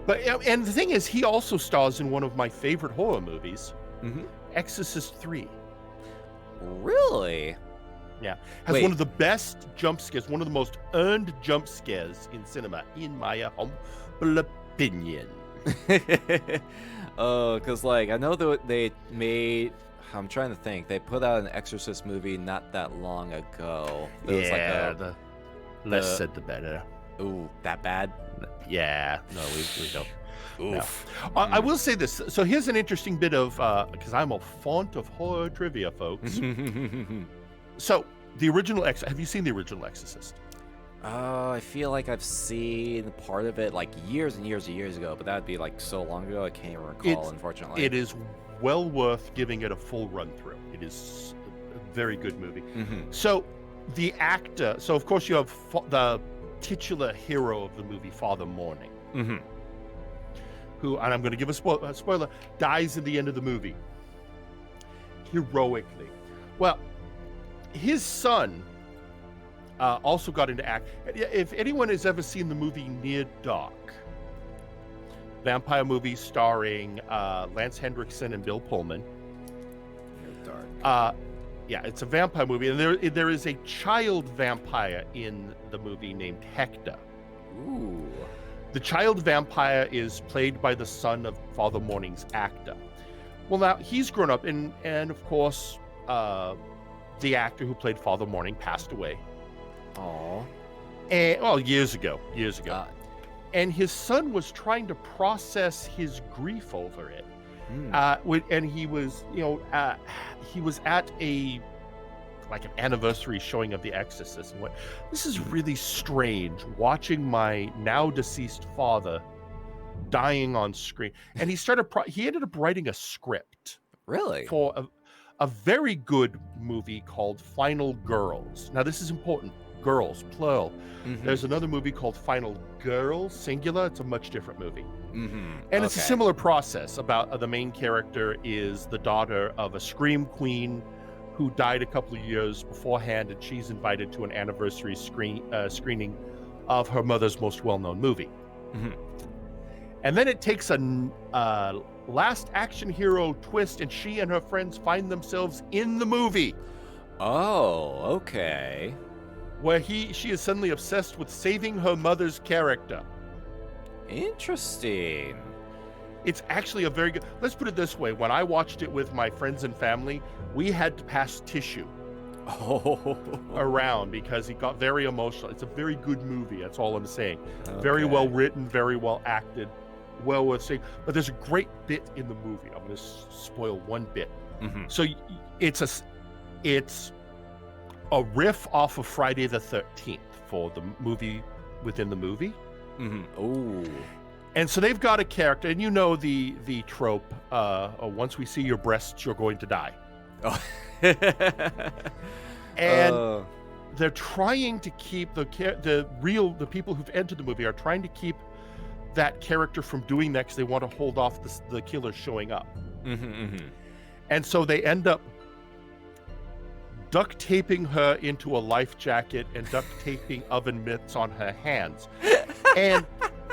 But, and the thing is, he also stars in one of my favorite horror movies, Exorcist 3.
Really?
Yeah. Has one of the best jump scares, one of the most earned jump scares in cinema, in my humble opinion.
Because, I know that they made... I'm trying to think. They put out an Exorcist movie not that long ago.
The less said the better.
Ooh, that bad?
Yeah. No, we don't.
Oof.
No. I will say this. So here's an interesting bit of... because I'm a font of horror trivia, folks. So, the original... Have you seen the original Exorcist?
I feel like I've seen part of it years and years ago, but that'd be so long ago I can't even recall, unfortunately.
It is well worth giving it a full run through. It is a very good movie. So the actor, of course you have the titular hero of the movie, Father Morning, who, and I'm going to give a spoiler, dies at the end of the movie heroically. Well, his son also got into act. If anyone has ever seen the movie Near Dark, vampire movie starring Lance Hendrickson and Bill Pullman.
Near Dark.
Yeah, it's a vampire movie, and there is a child vampire in the movie named Hector.
Ooh.
The child vampire is played by the son of Father Morning's actor. Well, now he's grown up, and of course, the actor who played Father Morning passed away.
Aww.
And, years ago. And his son was trying to process his grief over it. And he was, he was at an anniversary showing of The Exorcist. And this is really strange, watching my now deceased father dying on screen. And he ended up writing a script.
Really?
For a very good movie called Final Girls. Now, this is important. Girls, plural. There's another movie called Final Girls, singular. It's a much different movie. And it's a similar process. About the main character is the daughter of a scream queen who died a couple of years beforehand, and she's invited to an anniversary screening of her mother's most well-known movie. And then it takes a last action hero twist, and she and her friends find themselves in the movie.
Oh, okay.
Where she is suddenly obsessed with saving her mother's character.
Interesting.
It's actually a very good... Let's put it this way. When I watched it with my friends and family, we had to pass tissue around because it got very emotional. It's a very good movie. That's all I'm saying. Okay. Very well written, very well acted, well worth seeing. But there's a great bit in the movie. I'm going to spoil one bit. So it's a riff off of Friday the 13th for the movie within the movie.
Oh.
And so they've got a character, and the trope, once we see your breasts, you're going to die.
Oh.
And they're trying to keep the people who've entered the movie are trying to keep that character from doing that because they want to hold off the killer showing up. And so they end up duct taping her into a life jacket and duct taping oven mitts on her hands. And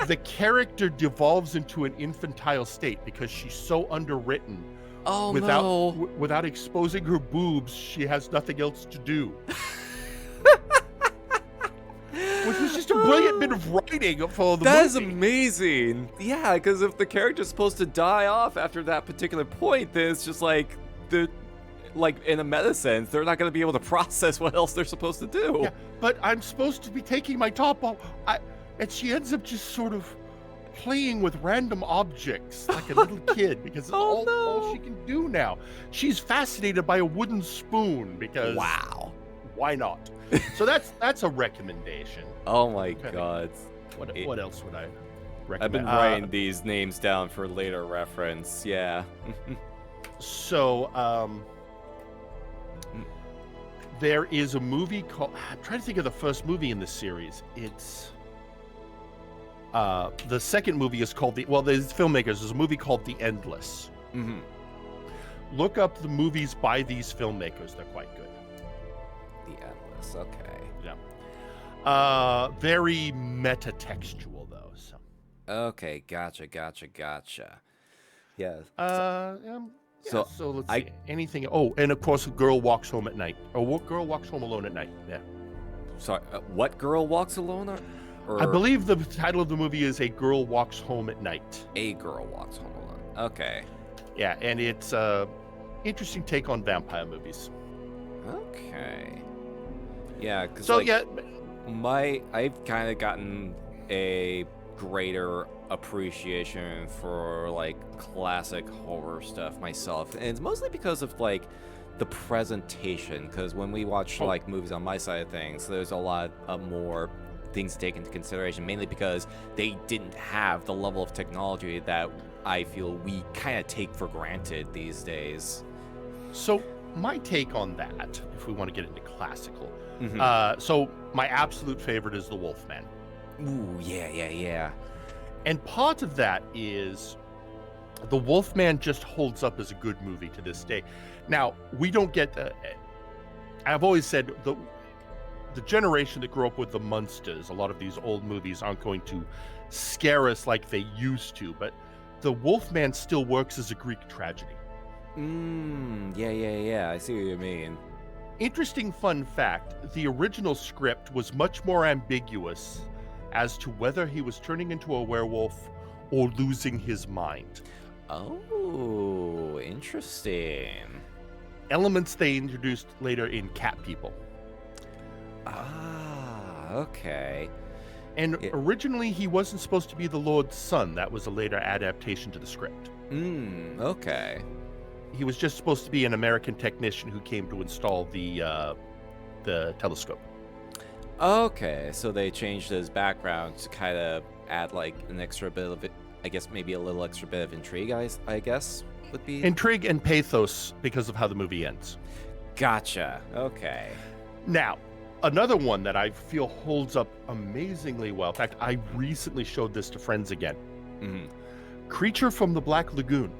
the character devolves into an infantile state because she's so underwritten.
Oh,
without exposing her boobs, she has nothing else to do. Which was just a brilliant bit of writing for the movie.
That is amazing. Yeah, because if the character's supposed to die off after that particular point, then it's just in a meta sense, they're not going to be able to process what else they're supposed to do.
Yeah, but I'm supposed to be taking my top off. And she ends up just sort of playing with random objects like a little kid because it's all she can do now. She's fascinated by a wooden spoon because why not? So that's a recommendation.
Oh my god.
What else would I?
I've been writing these names down for later reference. Yeah.
So, there is a movie called... I'm trying to think of the first movie in this series. It's... the second movie is called there's filmmakers. There's a movie called The Endless.
Mm-hmm.
Look up the movies by these filmmakers. They're quite good.
The Endless. Okay.
Yeah. Very meta-textual, though. So.
Okay. Gotcha. Yeah.
So let's see. Anything... Oh, and of course, Girl Walks Home at Night. Or Girl Walks Home Alone at Night. Yeah.
Sorry, what Girl Walks Alone? Or...
I believe the title of the movie is A Girl Walks Home at Night.
A Girl Walks Home Alone. Okay.
Yeah, and it's interesting take on vampire movies.
Okay. Yeah, because I've kind of gotten a greater appreciation for like classic horror stuff myself, and it's mostly because of like the presentation. Because when we watch like movies on my side of things, there's a lot more things to take into consideration, mainly because they didn't have the level of technology that I feel we kind of take for granted these days.
So my take on that, if we want to get into classical, so my absolute favorite is The Wolfman.
Ooh, yeah.
And part of that is The Wolfman just holds up as a good movie to this day. Now, we don't get... I've always said the generation that grew up with the Munsters, a lot of these old movies aren't going to scare us like they used to, but The Wolfman still works as a Greek tragedy.
Yeah. I see what you mean.
Interesting fun fact, the original script was much more ambiguous as to whether he was turning into a werewolf or losing his mind.
Oh, interesting.
Elements they introduced later in Cat People.
Ah, okay.
And originally he wasn't supposed to be the Lord's son. That was a later adaptation to the script.
Okay.
He was just supposed to be an American technician who came to install the telescope.
Okay, so they changed his background to kind of add like an extra bit of it, I guess maybe a little extra bit of intrigue, I guess would be...
Intrigue and pathos because of how the movie ends.
Gotcha, okay.
Now, another one that I feel holds up amazingly well, in fact, I recently showed this to friends again. Creature from the Black Lagoon.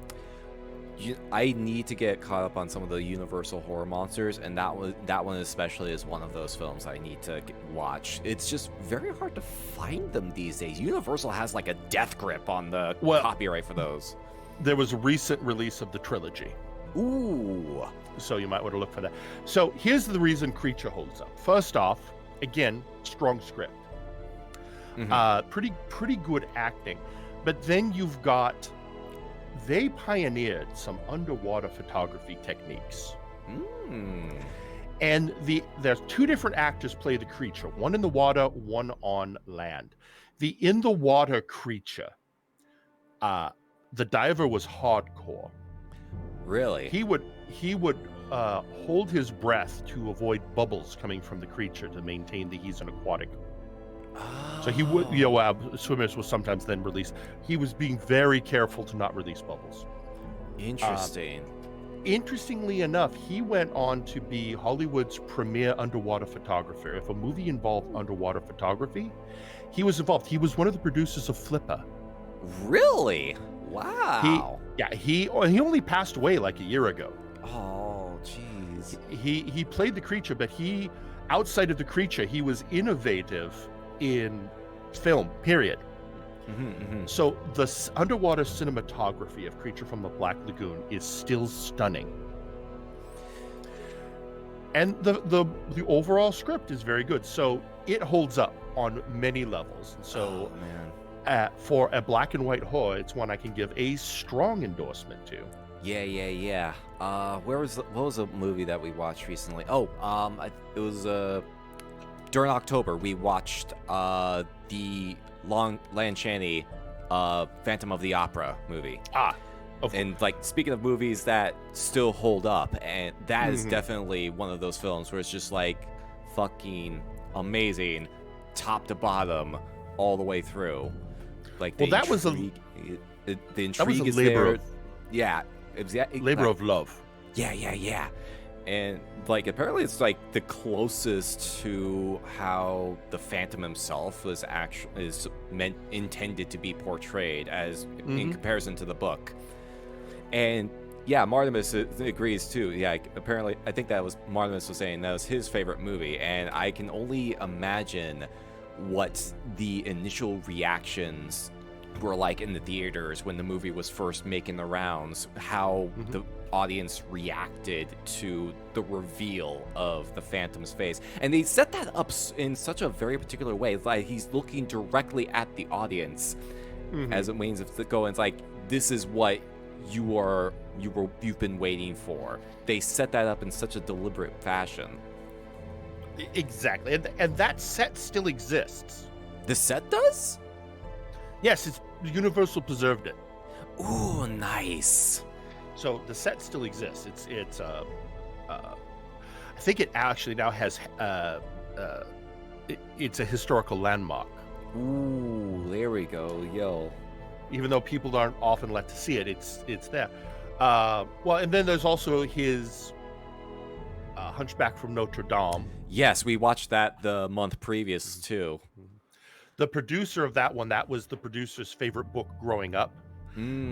I need to get caught up on some of the Universal horror monsters, and that one especially is one of those films I need to watch. It's just very hard to find them these days. Universal has like a death grip on the copyright for those.
There was a recent release of the trilogy.
Ooh.
So you might want to look for that. So here's the reason Creature holds up. First off, again, strong script. Pretty good acting. But then you've got... They pioneered some underwater photography techniques. And there's two different actors play the creature, one in the water, one on land. The in the water creature, the diver was hardcore.
Really?
He would hold his breath to avoid bubbles coming from the creature to maintain that he's an aquatic. So he would, swimmers will sometimes then release. He was being very careful to not release bubbles.
Interesting.
Interestingly enough, he went on to be Hollywood's premier underwater photographer. If a movie involved underwater photography, he was involved. He was one of the producers of Flipper.
Really? Wow.
He only passed away like a year ago.
Oh, jeez.
He played the creature, but outside of the creature, he was innovative in film, period. So the underwater cinematography of Creature from the Black Lagoon is still stunning. And the overall script is very good. So it holds up on many levels. And so for a black and white horror, it's one I can give a strong endorsement to.
Yeah. What was a movie that we watched recently? It was during October, we watched the Lon Chaney Phantom of the Opera movie. And like, speaking of movies that still hold up, and that is definitely one of those films where it's just like fucking amazing, top to bottom, all the way through. Like
Well,
the
that was a
intrigue, the intrigue
that was a
is
labor
there.
of
Yeah, exactly.
labor of love.
Yeah. And like apparently it's like the closest to how the Phantom himself was intended to be portrayed as in comparison to the book. And yeah, Martimus agrees too. Yeah, apparently I think that was Martimus was saying that was his favorite movie, and I can only imagine what the initial reactions were like in the theaters when the movie was first making the rounds, how the audience reacted to the reveal of the Phantom's face. And they set that up in such a very particular way. Like he's looking directly at the audience as a means of going, it's like, this is what you've been waiting for. They set that up in such a deliberate fashion.
Exactly. And that set still exists.
The set does?
Yes, it's Universal preserved it.
Ooh, nice.
So the set still exists. It's I think it actually now has it's a historical landmark.
Ooh, there we go. Yo.
Even though people aren't often let to see it, it's there. Well, and then there's also his Hunchback from Notre Dame.
Yes, we watched that the month previous too.
The producer of that one, that was the producer's favorite book growing up.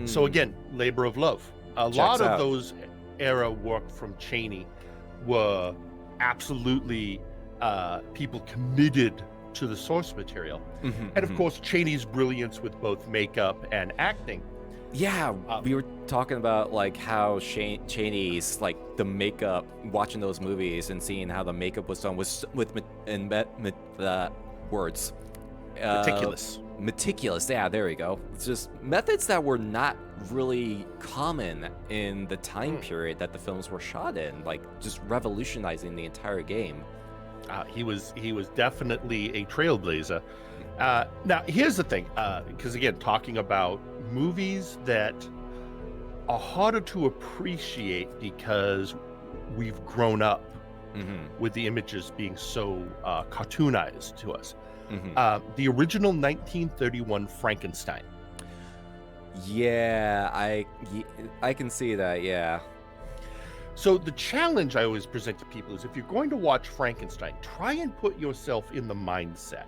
So again, labor of love. A lot of those era work from Chaney were absolutely people committed to the source material. And of course, Chaney's brilliance with both makeup and acting.
Yeah, we were talking about like how Chaney's like the makeup, watching those movies and seeing how the makeup was done with words. Meticulous. Yeah, there we go. It's just methods that were not really common in the time period that the films were shot in, like just revolutionizing the entire game.
He was definitely a trailblazer. Now, here's the thing, because again, talking about movies that are harder to appreciate because we've grown up with the images being so cartoonized to us. The original 1931 Frankenstein.
Yeah, I can see that, yeah.
So the challenge I always present to people is if you're going to watch Frankenstein, try and put yourself in the mindset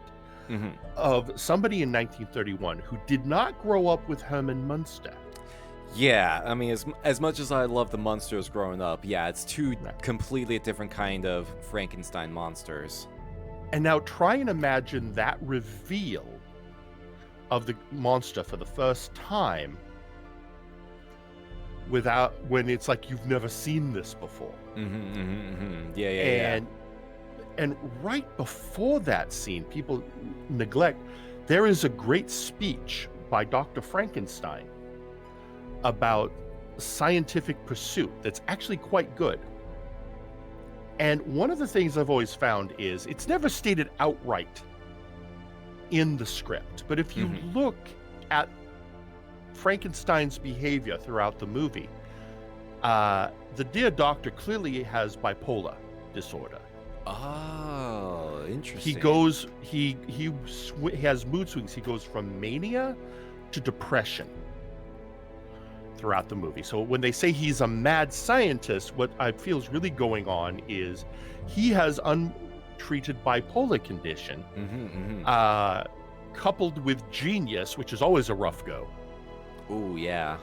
of somebody in 1931 who did not grow up with Herman Munster.
Yeah, I mean, as much as I love the monsters growing up, yeah, it's two completely different kind of Frankenstein monsters.
And now try and imagine that reveal of the monster for the first time when it's like you've never seen this before.
Yeah.
And right before that scene, people neglect, there is a great speech by Dr. Frankenstein about scientific pursuit that's actually quite good. And one of the things I've always found is it's never stated outright in the script, but if you look at Frankenstein's behavior throughout the movie, the dear doctor clearly has bipolar disorder.
Oh, interesting.
He has mood swings. He goes from mania to depression throughout the movie. So when they say he's a mad scientist, what I feel is really going on is he has untreated bipolar condition, coupled with genius, which is always a rough go.
Oh, yeah.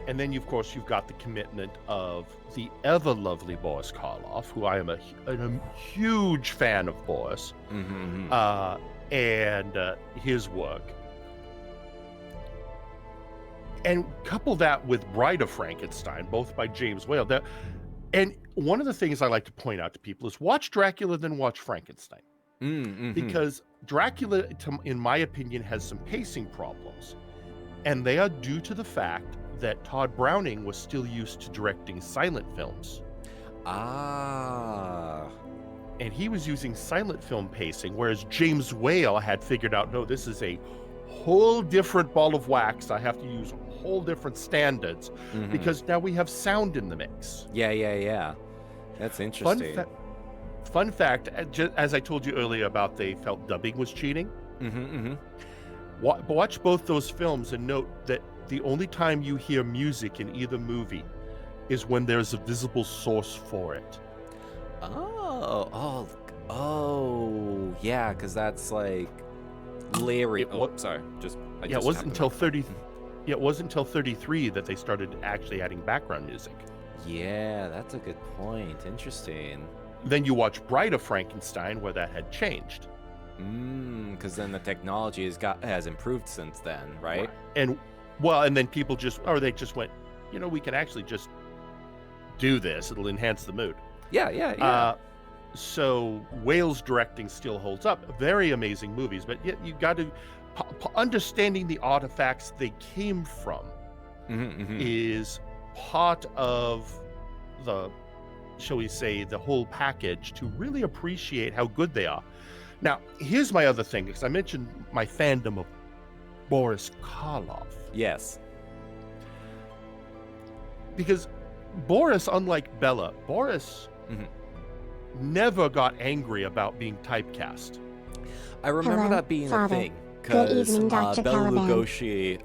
And then, of course, you've got the commitment of the ever lovely Boris Karloff, who I am a huge fan of Boris, and his work. And couple that with Bride of Frankenstein, both by James Whale. And one of the things I like to point out to people is watch Dracula, then watch Frankenstein. Because Dracula, in my opinion, has some pacing problems. And they are due to the fact that Todd Browning was still used to directing silent films.
Ah.
And he was using silent film pacing, whereas James Whale had figured out, no, this is a whole different ball of wax. I have to use whole different standards because now we have sound in the mix.
Yeah. That's interesting.
Fun fact, as I told you earlier about they felt dubbing was cheating. Watch both those films and note that the only time you hear music in either movie is when there's a visible source for it.
Yeah, because that's like Larry.
It wasn't until 33 that they started actually adding background music.
Yeah, that's a good point. Interesting.
Then you watch Bride of Frankenstein, where that had changed.
Because then the technology has improved since then, right?
And then people just went, we can actually just do this. It'll enhance the mood.
Yeah.
So Whale's directing still holds up. Very amazing movies, but yet you got to understanding the artifacts they came from is part of the, shall we say, the whole package to really appreciate how good they are. Now, here's my other thing, because I mentioned my fandom of Boris Karloff.
Yes.
Because Boris, unlike Bella, never got angry about being typecast.
I remember that being a thing.
Good evening, Dr.
Bela
Caliban.
Lugosi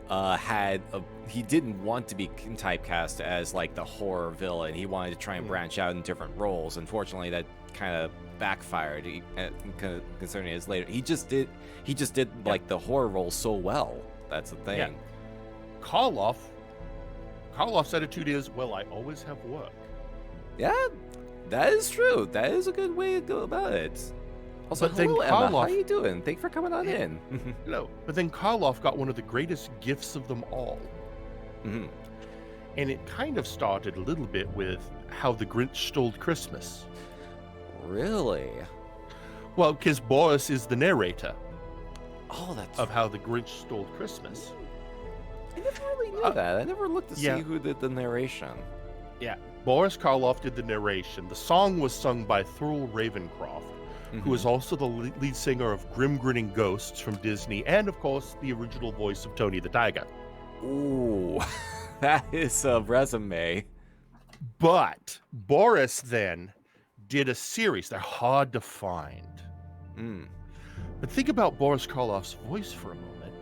he didn't want to be typecast as like the horror villain. He wanted to try and branch out in different roles. Unfortunately, that kind of backfired. Concerning his later, he just did like the horror role so well. That's the thing.
Yeah. Karloff's attitude is, well, I always have work.
Yeah, that is true. That is a good way to go about it. Also,
but then
hello, Emma.
Karloff,
How you doing? Thanks for coming on in.
No, but then Karloff got one of the greatest gifts of them all. And it kind of started a little bit with How the Grinch Stole Christmas.
Really?
Well, because Boris is the narrator.
Oh, that's
of How the Grinch Stole Christmas.
I never really knew that. I never looked to see who did the narration.
Yeah, Boris Karloff did the narration. The song was sung by Thurl Ravencroft, who is also the lead singer of Grim Grinning Ghosts from Disney, and of course the original voice of Tony the Tiger.
Ooh, that is a resume.
But Boris then did a series. They're hard to find. But think about Boris Karloff's voice for a moment.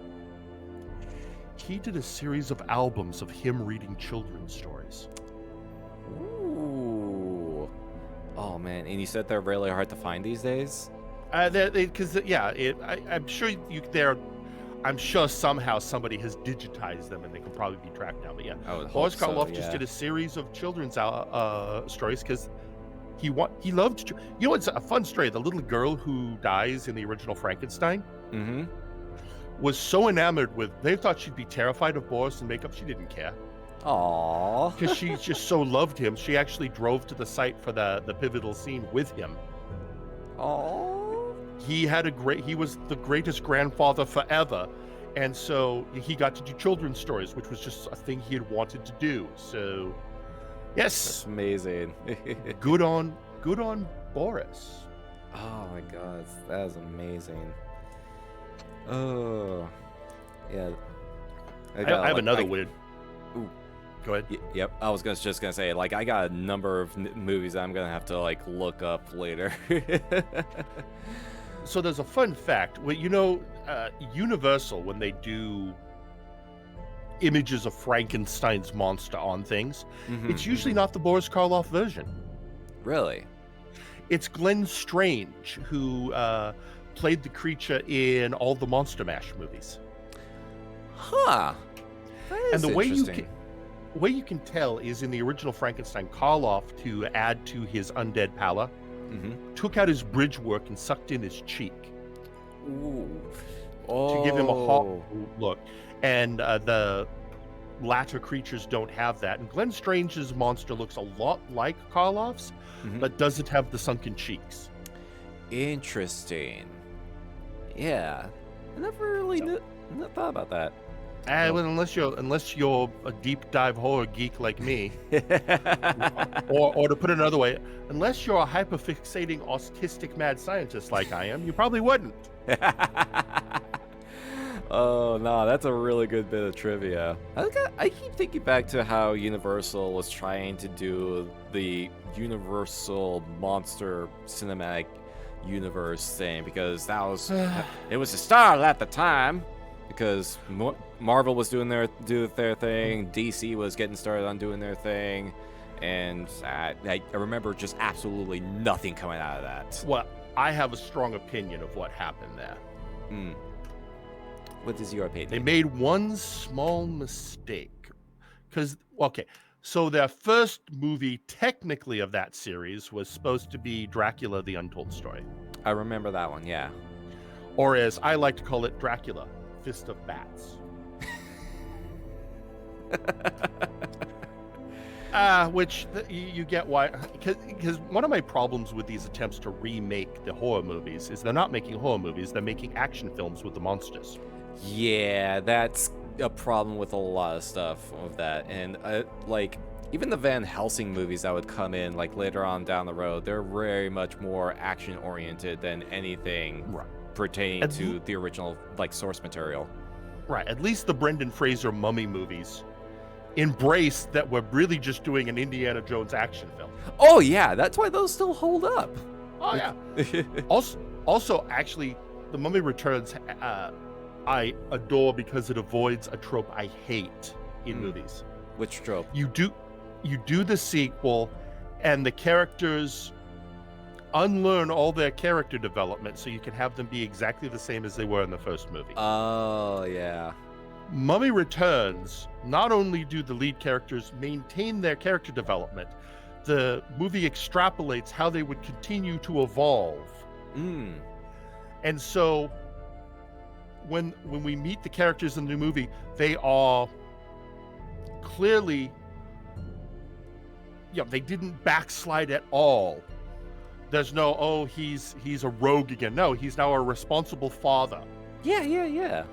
He did a series of albums of him reading children's stories.
Ooh. Oh, man. And you said they're really hard to find these days?
I'm sure I'm sure somehow somebody has digitized them and they can probably be tracked down. But yeah, Boris Karloff just did a series of children's stories because he loved. You know, it's a fun story. The little girl who dies in the original Frankenstein was so enamored with. They thought she'd be terrified of Boris and makeup. She didn't care.
Aww.
Because she just so loved him. She actually drove to the site for the pivotal scene with him.
Aww.
He was the greatest grandfather forever. And so he got to do children's stories, which was just a thing he had wanted to do. So, yes.
That's amazing.
Good on Boris.
Oh my God, that is amazing. Oh, yeah.
I have another weird.
Ooh.
Go ahead.
Yep, I was just gonna say, like, I got a number of movies I'm gonna have to like look up later.
So there's a fun fact. Well, Universal, when they do images of Frankenstein's monster on things, it's usually not the Boris Karloff version.
Really?
It's Glenn Strange, who played the creature in all the Monster Mash movies.
Huh.
And the way you can tell is in the original Frankenstein, Karloff, to add to his undead pallor, took out his bridge work and sucked in his cheek.
Ooh.
To give him a hot look. And the latter creatures don't have that. And Glenn Strange's monster looks a lot like Karloff's, but doesn't have the sunken cheeks.
Interesting. Yeah. I never really thought about that.
Well, unless you're a deep dive horror geek like me, or to put it another way, unless you're a hyperfixating autistic mad scientist like I am, you probably wouldn't.
Oh no, that's a really good bit of trivia. I keep thinking back to how Universal was trying to do the Universal Monster Cinematic Universe thing because it was a star at the time. because Marvel was doing their thing, DC was getting started on doing their thing, and I remember just absolutely nothing coming out of that.
Well, I have a strong opinion of what happened there.
What is your opinion?
They made one small mistake. So their first movie, technically, of that series was supposed to be Dracula, the Untold Story.
I remember that one, yeah.
Or as I like to call it, Dracula, Fist of Bats. You get why. Because one of my problems with these attempts to remake the horror movies is they're not making horror movies, they're making action films with the monsters.
Yeah, that's a problem with a lot of stuff of that. And like even the Van Helsing movies that would come in like later on down the road, they're very much more action oriented than anything pertaining to the original like source material.
Right. At least the Brendan Fraser Mummy movies embrace that we're really just doing an Indiana Jones action film.
Oh yeah, that's why those still hold up.
Oh yeah. also, actually, The Mummy Returns I adore because it avoids a trope I hate in movies.
Which trope?
You do the sequel, and the characters unlearn all their character development so you can have them be exactly the same as they were in the first movie.
Oh yeah.
Mummy Returns, not only do the lead characters maintain their character development, the movie extrapolates how they would continue to evolve. And so when we meet the characters in the new movie, they are clearly, they didn't backslide at all. There's no, he's a rogue again. No, he's now a responsible father.
Yeah.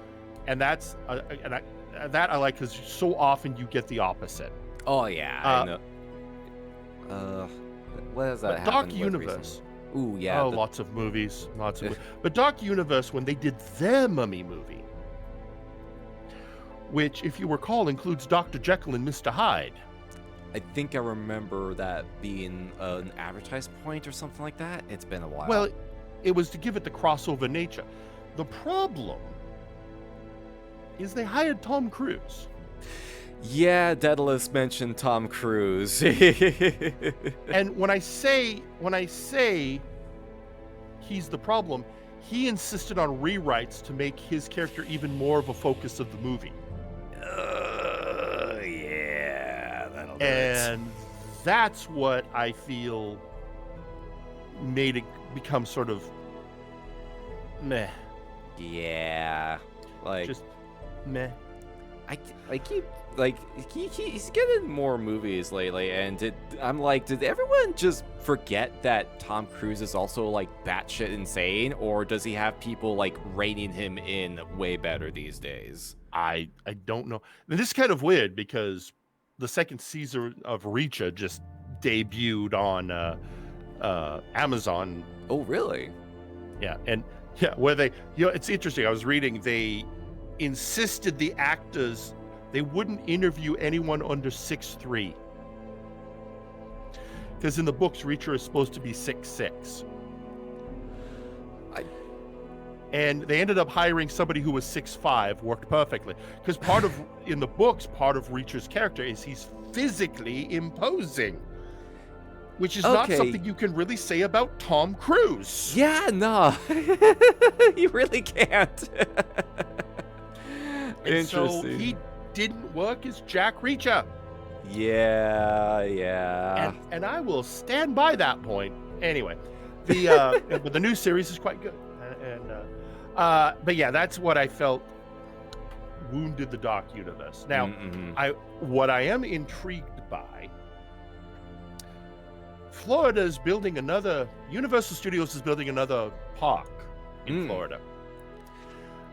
And that's that I like because so often you get the opposite.
Oh yeah, I know. What has that happened
Dark
with
Universe.
recently? Ooh, yeah.
Lots of movies. But Dark Universe, when they did their Mummy movie, which, if you recall, includes Dr. Jekyll and Mr. Hyde.
I think I remember that being an advertised point or something like that. It's been a while.
Well, it was to give it the crossover nature. The problem is they hired Tom Cruise.
Yeah, Daedalus mentioned Tom Cruise.
And when I say he's the problem, he insisted on rewrites to make his character even more of a focus of the movie.
Yeah, that'll do
and that's what I feel made it become sort of meh.
Yeah, like
just meh.
I keep like he's getting more movies lately, and I'm like, did everyone just forget that Tom Cruise is also like batshit insane, or does he have people like rating him in way better these days?
I don't know. And this is kind of weird because the second season of Reacher just debuted on Amazon.
Oh, really?
Yeah, and where they, it's interesting. I was reading they insisted the actors they wouldn't interview anyone under 6'3", because in the books Reacher is supposed to be 6'6". And they ended up hiring somebody who was 6'5", worked perfectly. Because in the books, part of Reacher's character is he's physically imposing, which is not something you can really say about Tom Cruise.
Yeah, no, you really can't.
And so he didn't work as Jack Reacher.
Yeah.
And I will stand by that point. Anyway, but the new series is quite good. But yeah, that's what I felt wounded the Dark Universe. Now, what I am intrigued by, Universal Studios is building another park in Florida.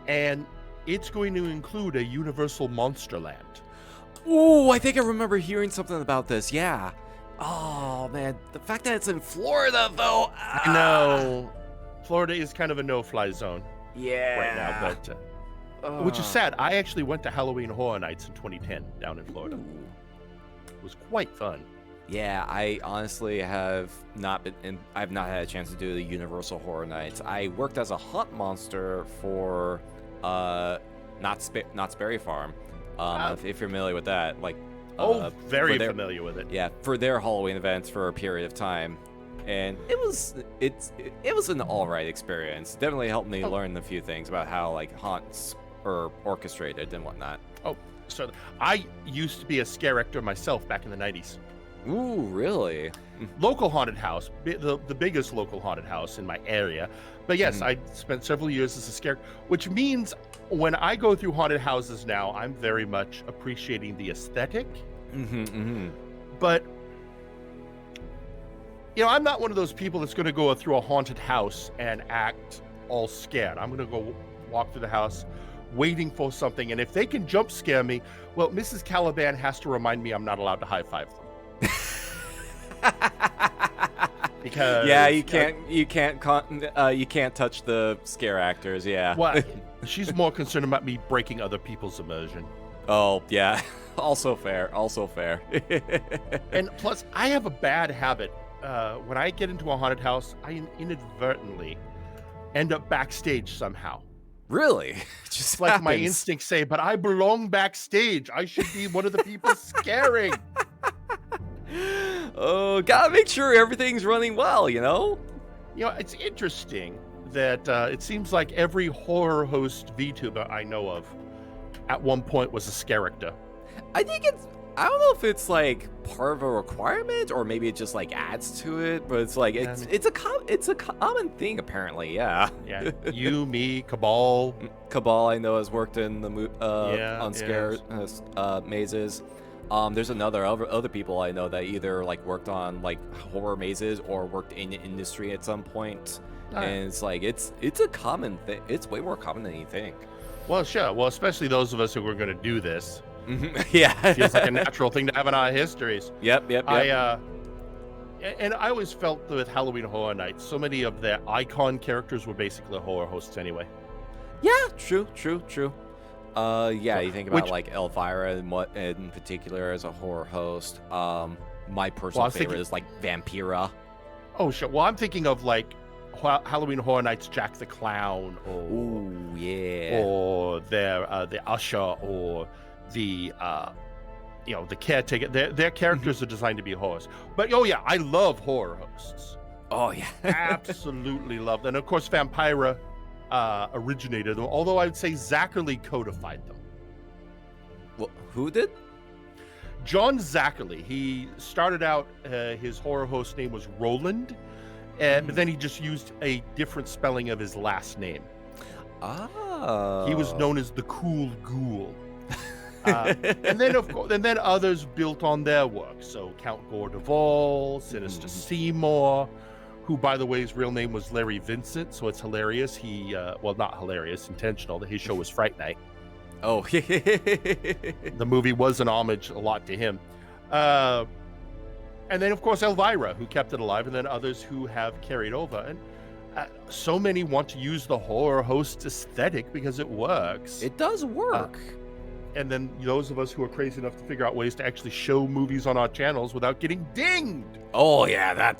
And it's going to include a Universal Monsterland.
Ooh, I think I remember hearing something about this. Yeah. Oh man, the fact that it's in Florida though.
No, Florida is kind of a no-fly zone.
Yeah.
Right now, but which is sad. I actually went to Halloween Horror Nights in 2010 down in Florida.
Ooh.
It was quite fun.
Yeah, I honestly have not been. I've not had a chance to do the Universal Horror Nights. I worked as a hunt monster for Knott's Berry Farm. If you're familiar with that, like.
Very familiar with it.
Yeah, for their Halloween events for a period of time, and it was an all right experience. Definitely helped me learn a few things about how like haunts are orchestrated and whatnot.
Oh, so I used to be a scare actor myself back in the 90s.
Ooh, really?
Local haunted house, the biggest local haunted house in my area. But yes, I spent several years as a scare, which means when I go through haunted houses now, I'm very much appreciating the aesthetic. But, I'm not one of those people that's going to go through a haunted house and act all scared. I'm going to go walk through the house waiting for something. And if they can jump scare me, well, Mrs. Caliban has to remind me I'm not allowed to high-five them. Because
you can't touch the scare actors. Yeah.
Well, she's more concerned about me breaking other people's immersion.
Oh yeah, also fair.
And plus, I have a bad habit. When I get into a haunted house, I inadvertently end up backstage somehow.
Really? Just
like
happens.
My instincts say, but I belong backstage. I should be one of the people scaring.
Oh, gotta make sure everything's running well,
It's interesting that it seems like every horror host VTuber I know of at one point was a character.
I don't know if it's like part of a requirement or maybe it just like adds to it, but it's like it's a common thing apparently. Yeah.
Yeah. You, me, Cabal.
Cabal, I know, has worked in the on scare mazes. There's other people I know that either like worked on like horror mazes or worked in the industry at some point. And it's like it's a common thing. It's way more common than you think.
Well, sure. Well, especially those of us who are going to do this.
Yeah,
feels like a natural thing to have in our histories.
Yep.
And I always felt that with Halloween Horror Nights, so many of their icon characters were basically horror hosts anyway.
Yeah, true. You think about like Elvira and what in particular as a horror host. My personal favorite is like Vampira.
Oh, sure. Well, I'm thinking of like Halloween Horror Nights Jack the Clown, or the Usher, or the the caretaker. Their characters are designed to be horrors. But I love horror hosts.
Oh yeah,
absolutely love them. And of course, Vampira originated them, although I would say Zachary codified them.
Well, who did?
John Zachary. He started out, his horror host name was Roland, but then he just used a different spelling of his last name.
Oh.
He was known as the Cool Ghoul. And then others built on their work. So Count Gordeval, Sinister Seymour, who, by the way, his real name was Larry Vincent, so it's hilarious. He, not hilarious, intentional, that his show was Fright Night.
Oh.
The movie was an homage a lot to him. And then, of course, Elvira, who kept it alive, and then others who have carried over. And so many want to use the horror host aesthetic because it works.
It does work.
And then those of us who are crazy enough to figure out ways to actually show movies on our channels without getting dinged.
Oh yeah,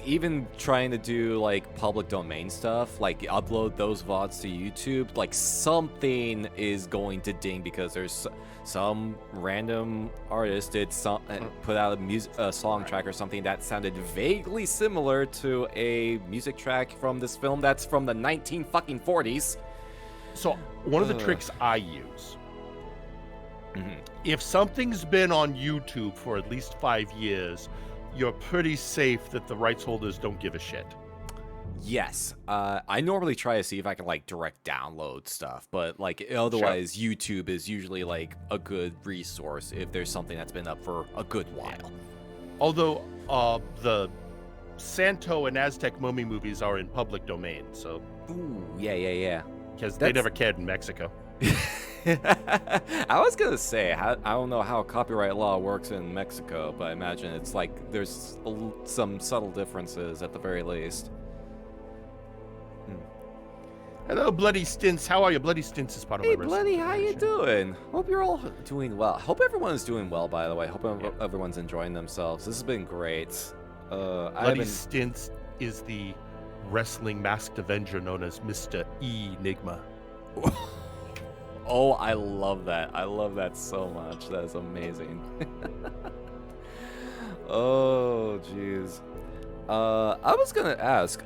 even trying to do like public domain stuff, like upload those VODs to YouTube, like something is going to ding because there's some random artist put out a song track or something that sounded vaguely similar to a music track from this film that's from the 1940s.
So one of the tricks I use, if something's been on YouTube for at least 5 years, you're pretty safe that the rights holders don't give a shit.
Yes. I normally try to see if I can like direct download stuff, but like otherwise YouTube is usually like a good resource if there's something that's been up for a good while.
Although the Santo and Aztec mummy movies are in public domain, so...
Ooh, yeah.
Because they never cared in Mexico.
I was gonna say, I don't know how copyright law works in Mexico, but I imagine it's like there's some subtle differences at the very least.
Hello, Bloody Stints. How are you? Bloody Stints is part of my
Hey, Bloody, how you doing? Hope you're all doing well. Hope everyone's doing well, by the way. Hope everyone's enjoying themselves. This has been great.
Bloody Stints is the wrestling masked avenger known as Mr. Enigma.
Oh, I love that. I love that so much. That is amazing. Oh, jeez. I was gonna ask,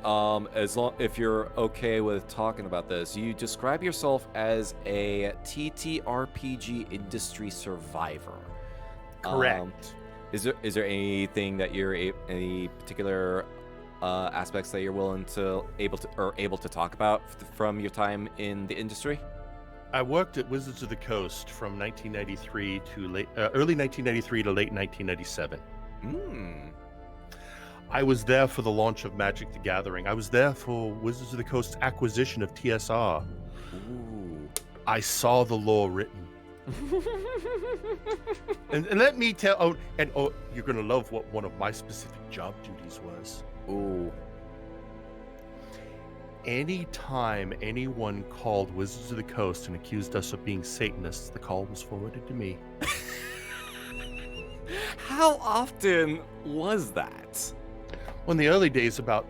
if you're okay with talking about this, you describe yourself as a TTRPG industry survivor.
Correct.
Is there anything that any particular aspects that you're able to talk about from your time in the industry?
I worked at Wizards of the Coast from 1993 to early 1993 to late 1997. I was there for the launch of Magic the Gathering. I was there for Wizards of the Coast's acquisition of TSR.
Ooh.
I saw the lore written. and let me tell. You're gonna love what one of my specific job duties was.
Ooh.
Anytime anyone called Wizards of the Coast and accused us of being Satanists, the call was forwarded to me.
How often was that?
Well, in the early days, about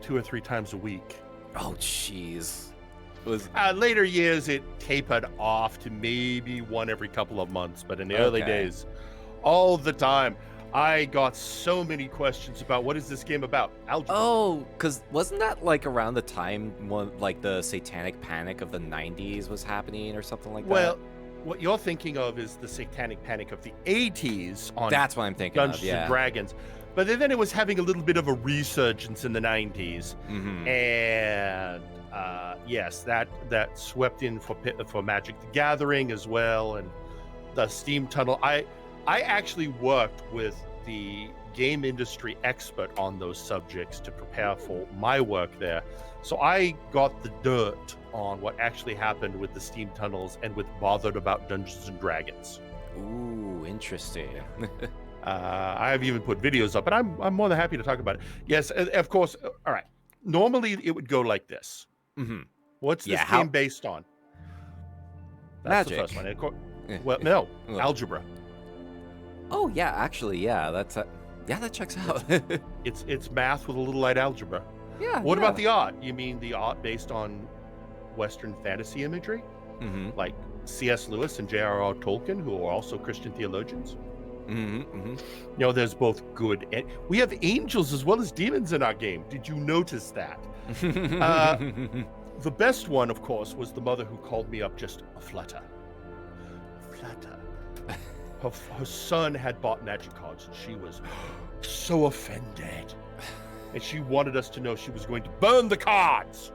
2 or 3 times a week.
Oh, jeez.
Later years, it tapered off to maybe 1 every couple of months, but in the early days, all the time. I got so many questions about what is this game about? Algebra.
Oh, because wasn't that like around the time when like the satanic panic of the 90s was happening or something like that?
Well, what you're thinking of is the satanic panic of the 80s on
That's what I'm thinking
Dungeons
of, yeah.
and Dragons. But then it was having a little bit of a resurgence in the 90s.
Mm-hmm.
And yes, that swept in for Magic the Gathering as well, and the Steam Tunnel. I actually worked with the game industry expert on those subjects to prepare for my work there. So I got the dirt on what actually happened with the Steam Tunnels and with Bothered About Dungeons and Dragons.
Ooh, interesting.
I have even put videos up, but I'm more than happy to talk about it. Yes, of course. All right. Normally it would go like this.
Mm-hmm.
What's this game based on? That's
Magic.
the first one. And well, no, algebra.
Oh yeah, actually, yeah, that checks out.
It's math with a little light algebra.
Yeah.
What about the art? You mean the art based on Western fantasy imagery, like C.S. Lewis and J.R.R. Tolkien, who are also Christian theologians? There's both good and we have angels as well as demons in our game. Did you notice that? The best one, of course, was the mother who called me up just a flutter. Her son had bought magic cards, and she was so offended. And she wanted us to know she was going to burn the cards.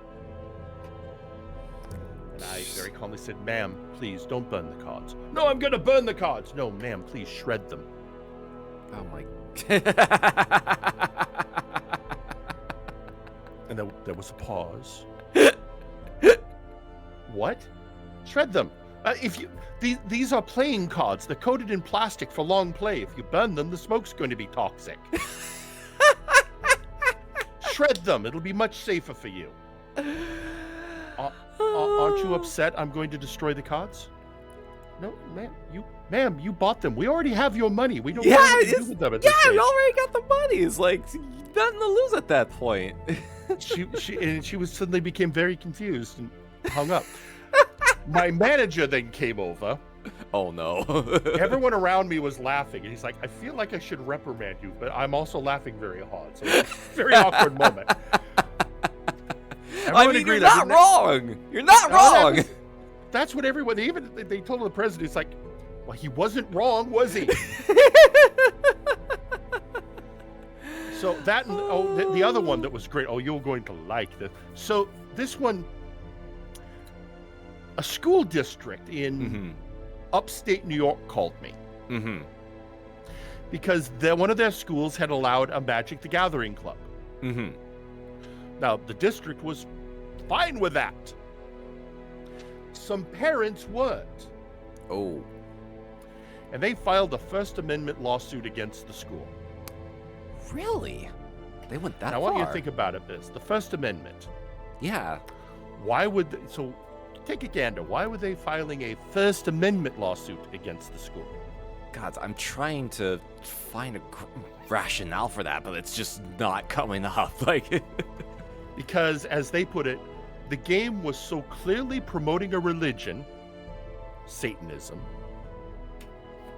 And I very calmly said, "Ma'am, please don't burn the cards." "No, I'm going to burn the cards." "No, ma'am, please shred them."
Oh my.
And there was a pause. What? Shred them. These are playing cards. They're coated in plastic for long play. If you burn them, the smoke's going to be toxic. Shred them. It'll be much safer for you. Aren't you upset I'm going to destroy the cards? "No, ma'am, you bought them. We already have your money. We don't know what to do with them at this stage."
We already got the money. It's like nothing to lose at that point.
she suddenly became very confused and hung up. My manager then came over.
Oh no.
Everyone around me was laughing, and he's like, "I feel like I should reprimand you, but I'm also laughing very hard." So it's a very awkward moment.
You're not wrong. You're not wrong.
That's what everyone, they told the president, it's like, well, he wasn't wrong, was he? So that, and the other one that was great. Oh, you're going to like this. So this one, a school district in upstate New York called me. Because one of their schools had allowed a Magic the Gathering club. Now, the district was fine with that. Some parents weren't.
Oh.
And they filed a First Amendment lawsuit against the school.
Really? They went that
far? I
far?
want you to think about it the First Amendment.
Yeah.
Why would... So, take a gander. Why were they filing a First Amendment lawsuit against the school?
God, I'm trying to find a rationale for that, but it's just not coming up.
Because, as they put it, the game was so clearly promoting a religion Satanism,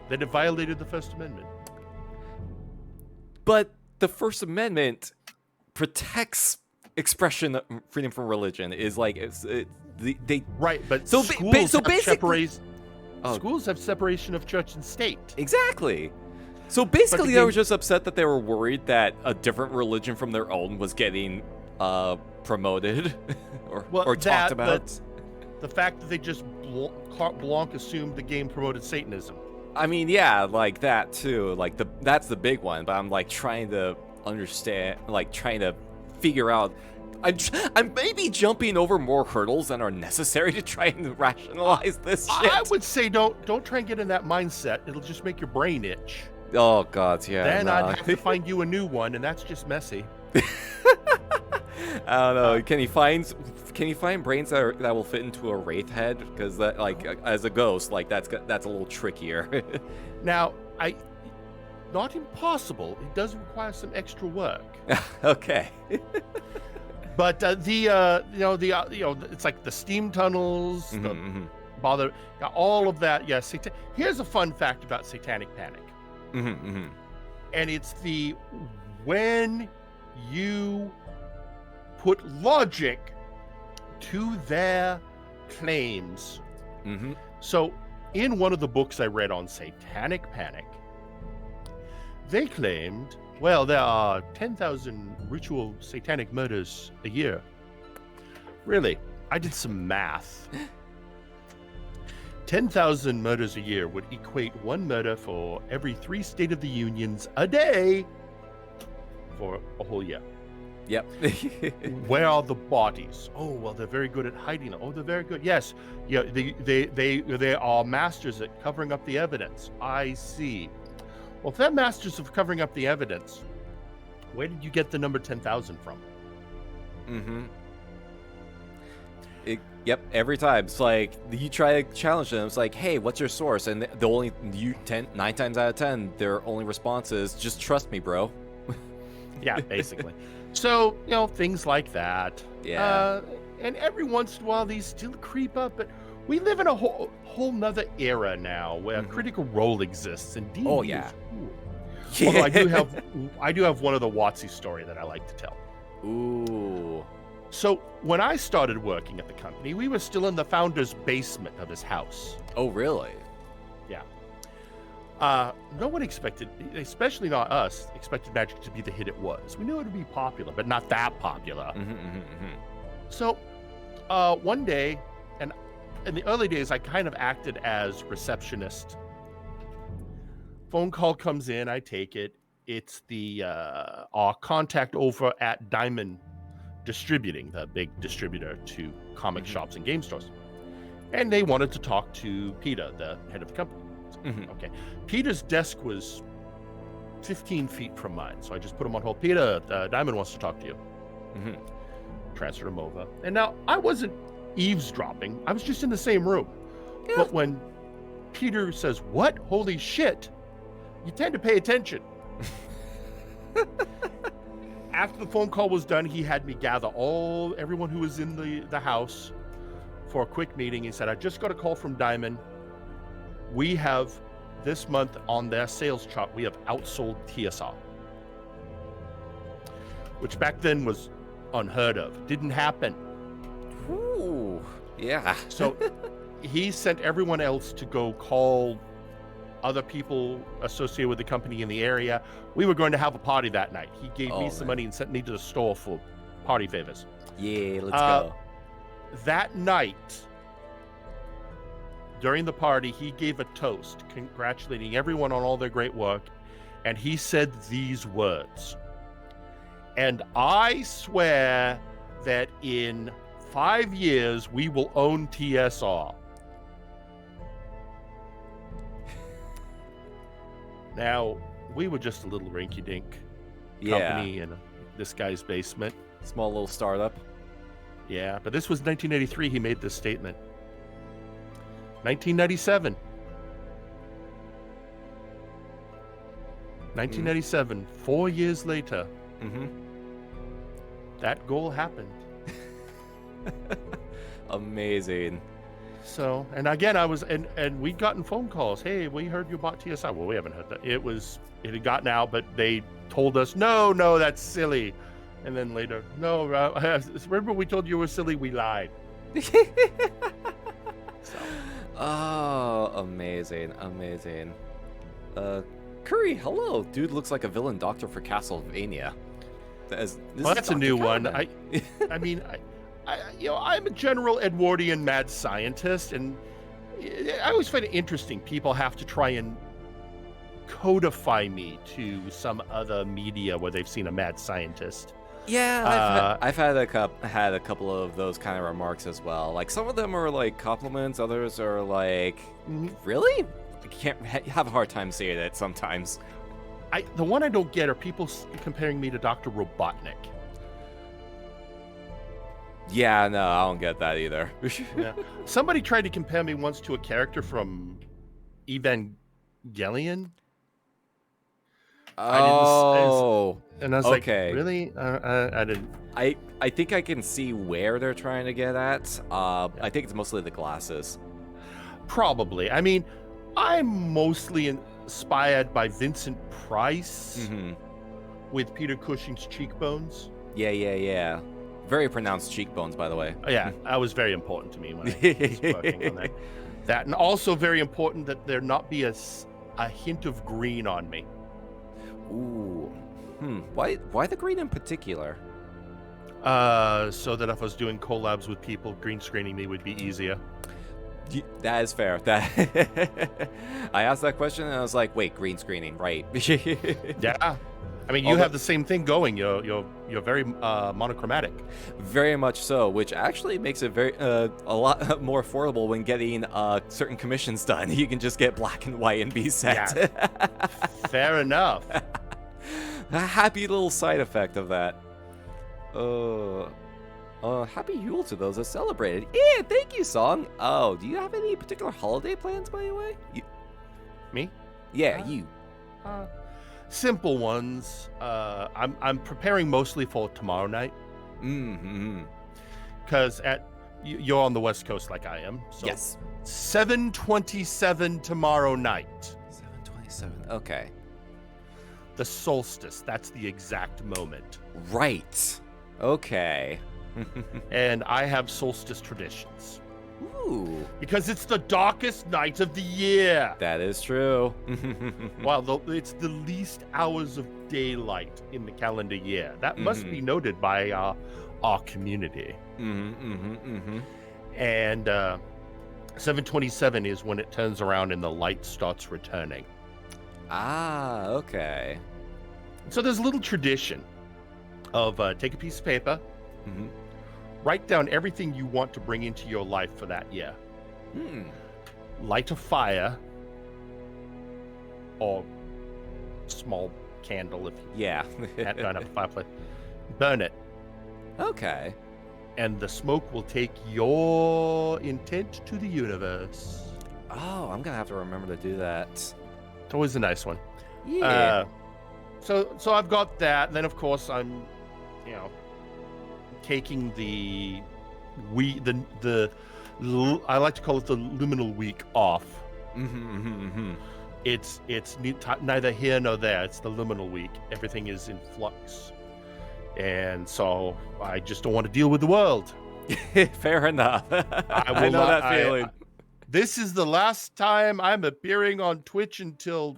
then it violated the First Amendment.
But the First Amendment protects expression, freedom from religion. Is like they
right, but
so
schools
so
have
basically
schools have separation of church and state.
Exactly. So basically, they were just upset that they were worried that a different religion from their own was getting promoted or talked about.
The fact that they just carte blanche assumed the game promoted Satanism.
I mean, yeah, like that too. Like that's the big one. But I'm like trying to understand, like trying to figure out. I'm maybe jumping over more hurdles than are necessary to try and rationalize this shit.
I would say don't try and get in that mindset. It'll just make your brain itch.
Oh God, yeah.
Then I'd have to find you a new one, and that's just messy.
I don't know. Can you find brains that will fit into a Wraith head? Because that, like, as a ghost, like that's a little trickier.
Now, not impossible. It does require some extra work.
Okay.
But it's like the steam tunnels, all of that. Yes. Here's a fun fact about Satanic Panic. And it's when you put logic to their claims. So in one of the books I read on Satanic Panic, they claimed, well, there are 10,000 ritual satanic murders a year. Really? I did some math. 10,000 murders a year would equate one murder for every 3 State of the Unions a day for a whole year.
Yep.
Where are the bodies? Oh, well, they're very good at hiding them. Oh, they're very good. Yes. Yeah, they are masters at covering up the evidence. I see. Well, if they're masters of covering up the evidence, where did you get the number 10,000 from?
Yep, every time. It's like, you try to challenge them, it's like, hey, what's your source? And the only, 9 times out of 10, their only response is, just trust me, bro.
Yeah, basically. So, things like that.
Yeah.
And every once in a while, these still creep up, but we live in a whole nother era now where Critical Role exists, and D&D
oh, yeah.
is cool. Yeah. Although I do have one of the WotC story that I like to tell.
Ooh.
So when I started working at the company, we were still in the founder's basement of his house.
Oh, really?
Yeah. No one expected, especially not us, expected Magic to be the hit it was. We knew it would be popular, but not that popular. So one day, and in the early days, I kind of acted as receptionist. Phone call comes in, I take it. It's our contact over at Diamond Distributing, the big distributor to comic shops and game stores. And they wanted to talk to Peter, the head of the company. Okay. Peter's desk was 15 feet from mine, so I just put him on hold. Peter, Diamond wants to talk to you. Transferred him over. And now, I wasn't eavesdropping. I was just in the same room. Yeah. But when Peter says, "What? Holy shit," you tend to pay attention. After the phone call was done, he had me gather everyone who was in the house for a quick meeting. He said, "I just got a call from Diamond. We have this month on their sales chart, we have outsold TSR," which back then was unheard of. Didn't happen.
Ooh, yeah.
So he sent everyone else to go call other people associated with the company in the area. We were going to have a party that night. He gave me some money and sent me to the store for party favors.
Yeah, let's go.
That night, during the party, he gave a toast congratulating everyone on all their great work, and he said these words: "And I swear that in 5 years we will own TSR." Now, we were just a little rinky-dink company in this guy's basement.
Small little startup.
Yeah, but this was 1983 he made this statement. 1997. 1997, 4 years later,
Mm-hmm.
that goal happened.
Amazing.
So, and again, I was, and we'd gotten phone calls. Hey, we heard you bought TSI. Well, we haven't heard that. It had gotten out, but they told us, no, that's silly. And then later, no, remember we told you were silly? We lied. So.
Oh, amazing. Curry, hello. Dude looks like a villain doctor for Castlevania.
That's a new one. I mean, I'm a general Edwardian mad scientist, and I always find it interesting. People have to try and codify me to some other media where they've seen a mad scientist.
Yeah, I've had a couple of those kind of remarks as well. Like, some of them are like compliments, others are like, really? I can't have a hard time saying it sometimes.
The one I don't get are people comparing me to Dr. Robotnik.
Yeah, no, I don't get that either.
Yeah. Somebody tried to compare me once to a character from Evangelion.
Oh,
and I was
okay.
Like, really? I didn't.
I think I can see where they're trying to get at. I think it's mostly the glasses.
Probably. I mean, I'm mostly inspired by Vincent Price with Peter Cushing's cheekbones.
Yeah. Very pronounced cheekbones, by the way.
Yeah, that was very important to me when I was working on that. That, and also very important that there not be a hint of green on me.
Ooh. Why the green in particular?
So that if I was doing collabs with people, green screening me would be easier.
That is fair. I asked that question and I was like, wait, green screening, right?
Yeah. I mean, you have the same thing going. You're very monochromatic.
Very much so, which actually makes it a lot more affordable when getting certain commissions done. You can just get black and white and be set.
Yeah. Fair enough.
A happy little side effect of that. Happy Yule to those that celebrated. Yeah, thank you, Song. Oh, do you have any particular holiday plans, by the way?
Me?
Yeah, you.
Simple ones. I'm preparing mostly for tomorrow night. Because you're on the West Coast like I am. So
yes.
7:27 tomorrow night.
7:27. Okay.
The solstice. That's the exact moment.
Right. Okay.
And I have solstice traditions.
Ooh.
Because it's the darkest night of the year.
That is true.
Well, it's the least hours of daylight in the calendar year. That must be noted by our community. And 7:27 is when it turns around and the light starts returning.
Ah, okay.
So there's a little tradition of take a piece of paper, write down everything you want to bring into your life for that year. Light a fire or small candle if you don't have a fireplace. Burn it.
Okay.
And the smoke will take your intent to the universe.
Oh, I'm gonna have to remember to do that.
It's always a nice one.
Yeah.
So I've got that. And then of course I'm, taking the I like to call it the luminal week off. It's neither here nor there. It's the liminal week. Everything is in flux. And so I just don't want to deal with the world.
Fair enough. I know that feeling.
This is the last time I'm appearing on Twitch until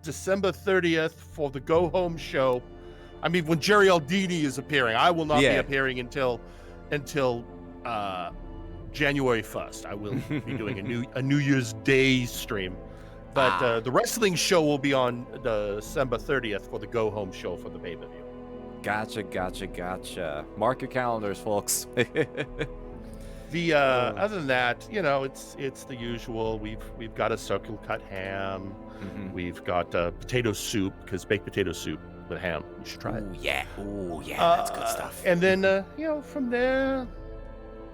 December 30th for the Go Home show. I mean, when Jerry Aldini is appearing, I will not be appearing until January 1st. I will be doing a New Year's Day stream. But the wrestling show will be on December 30th for the Go Home show for the pay-per-view.
Gotcha. Mark your calendars, folks.
Other than that, it's the usual. We've got a circle cut ham. We've got potato soup, because baked potato soup with ham. You should try it.
Ooh, yeah, that's good stuff.
And then, from there,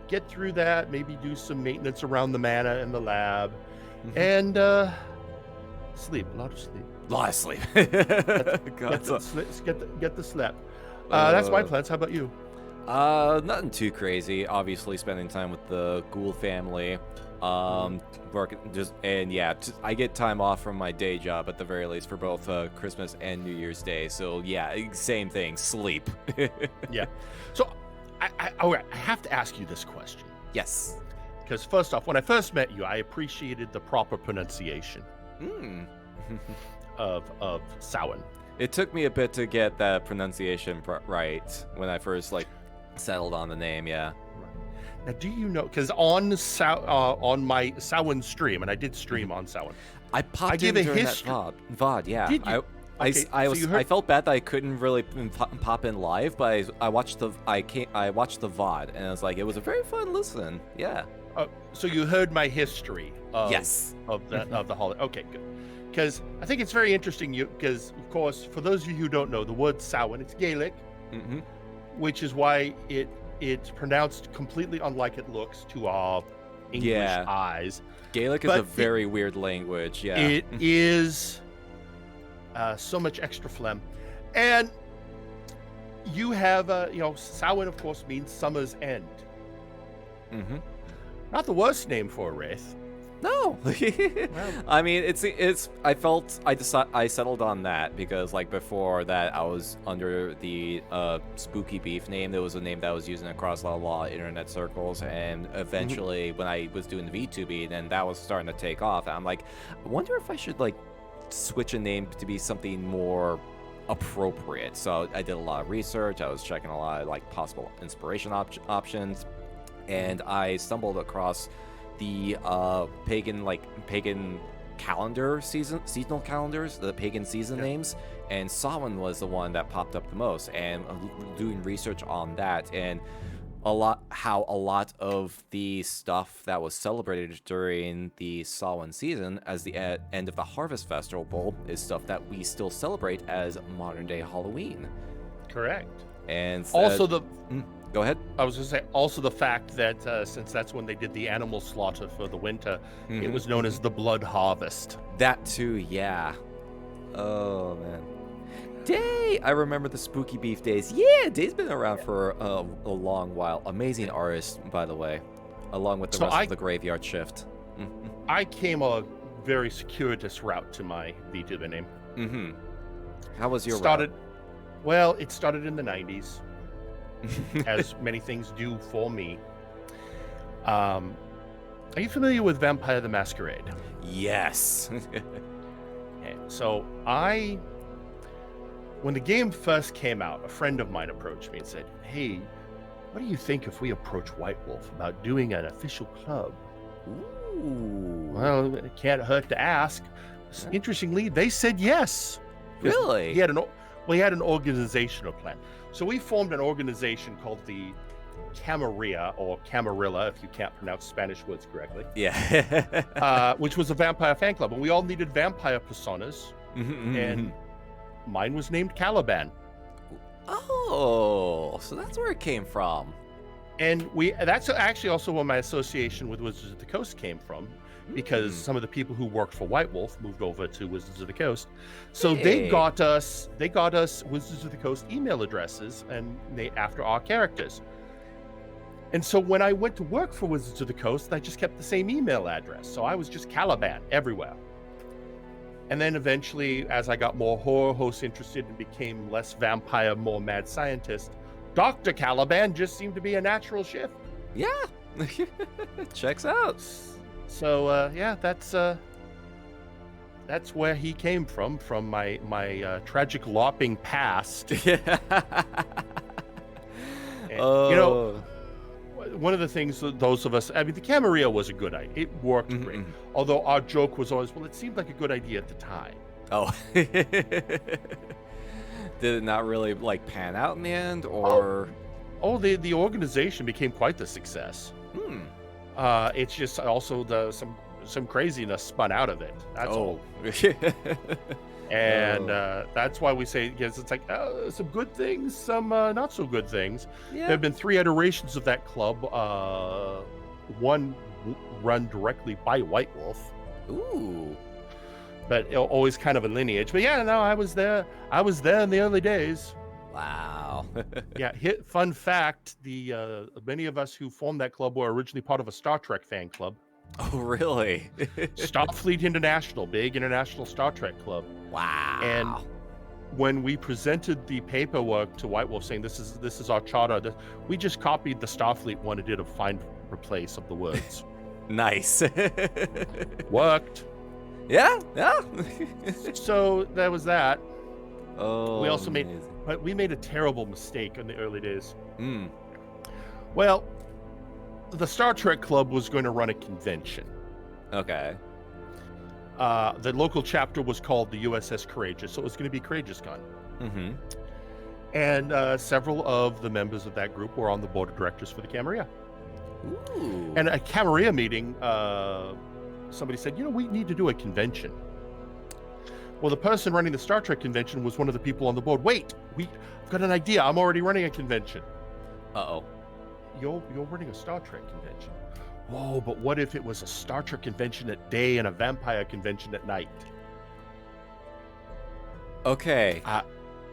get through that. Maybe do some maintenance around the mana in the lab, and sleep. A lot of sleep.
Get
Get the sleep. That's my plans. How about you?
Nothing too crazy. Obviously, spending time with the Ghoul family. Work I get time off from my day job at the very least for both Christmas and New Year's Day. So yeah, same thing. Sleep.
Yeah. So I have to ask you this question.
Yes.
Because first off, when I first met you, I appreciated the proper pronunciation of Samhain.
It took me a bit to get that pronunciation right when I first settled on the name. Yeah.
Now, do you know? Because on my Samhain stream, and I did stream on Samhain,
I popped in during that VOD. Yeah.
Did you?
I felt bad that I couldn't really pop in live, but I watched the VOD, and I was like, it was a very fun listen. Yeah.
So you heard my history of the holiday. Okay, good. Because I think it's very interesting. Because of course, for those of you who don't know, the word Samhain, it's Gaelic, which is why it's pronounced completely unlike it looks to our English eyes.
Gaelic is a very weird language. Yeah,
it is so much extra phlegm, and you have Samhain, of course, means summer's end. Not the worst name for a wraith.
No. I mean, I settled on that because before that I was under the Spooky Beef name. That was a name that I was using across a lot of internet circles, and eventually when I was doing the VTuber, then that was starting to take off. And I'm like, I wonder if I should switch a name to be something more appropriate. So I did a lot of research. I was checking a lot of possible inspiration options, and I stumbled across the pagan calendar seasonal calendars, the pagan season names, and Samhain was the one that popped up the most. And doing research on that, and a lot of the stuff that was celebrated during the Samhain season as the end of the Harvest Festival is stuff that we still celebrate as modern day Halloween.
Correct.
And
also
go ahead.
I was going to say also the fact that since that's when they did the animal slaughter for the winter, it was known as the Blood Harvest.
That too, yeah. Oh man. Day! I remember the Spooky Beef days. Yeah, Day's been around for a long while. Amazing artist, by the way, along with the rest of the Graveyard Shift.
I came a very circuitous route to my VTuber name.
How was your route?
Well, it started in the 90s. As many things do for me. Are you familiar with Vampire the Masquerade?
Yes.
Okay, so when the game first came out, a friend of mine approached me and said, "Hey, what do you think if we approach White Wolf about doing an official club?" Ooh. Well, it can't hurt to ask. Interestingly, they said yes.
Really?
He had an organizational plan. So we formed an organization called the Camarilla, or Camarilla, if you can't pronounce Spanish words correctly.
Yeah.
Which was a vampire fan club. And we all needed vampire personas. And mine was named Caliban.
Oh, so that's where it came from.
And that's actually also where my association with Wizards of the Coast came from, because some of the people who worked for White Wolf moved over to Wizards of the Coast. So they got us Wizards of the Coast email addresses and after our characters. And so when I went to work for Wizards of the Coast, I just kept the same email address. So I was just Caliban everywhere. And then eventually, as I got more horror hosts interested and became less vampire, more mad scientist, Dr. Caliban just seemed to be a natural shift.
Yeah. Checks out.
So that's where he came from my tragic LARPing past. And, one of the things that those of us, I mean, the Camarilla was a good idea. It worked great. Although our joke was always, well, it seemed like a good idea at the time.
Oh. Did it not really pan out in the end, or?
Oh, the organization became quite the success. It's just also some craziness spun out of it. That's all. And that's why we say, because it's some good things, some not so good things. Yeah. There have been 3 iterations of that club. One run directly by White Wolf.
Ooh.
But always kind of a lineage. But yeah, no, I was there in the early days.
Wow. Wow.
Yeah, fun fact, the many of us who formed that club were originally part of a Star Trek fan club.
Oh, really?
Starfleet International, big international Star Trek club.
Wow.
And when we presented the paperwork to White Wolf saying this is our charter, we just copied the Starfleet one and did a find replace of the words.
Nice.
Worked.
Yeah.
So there was that.
Oh,
We also
amazing.
but we made a terrible mistake in the early days.
Mm.
Well, the Star Trek Club was going to run a convention.
Okay.
The local chapter was called the USS Courageous, so it was going to be CourageousCon.
Mm-hmm.
And several of the members of that group were on the board of directors for the Camarilla.
Ooh.
And at a Camarilla meeting, somebody said, we need to do a convention. Well, the person running the Star Trek convention was one of the people on the board. Wait, I've got an idea. I'm already running a convention.
Uh-oh.
You're running a Star Trek convention. Whoa, but what if it was a Star Trek convention at day and a vampire convention at night?
Okay.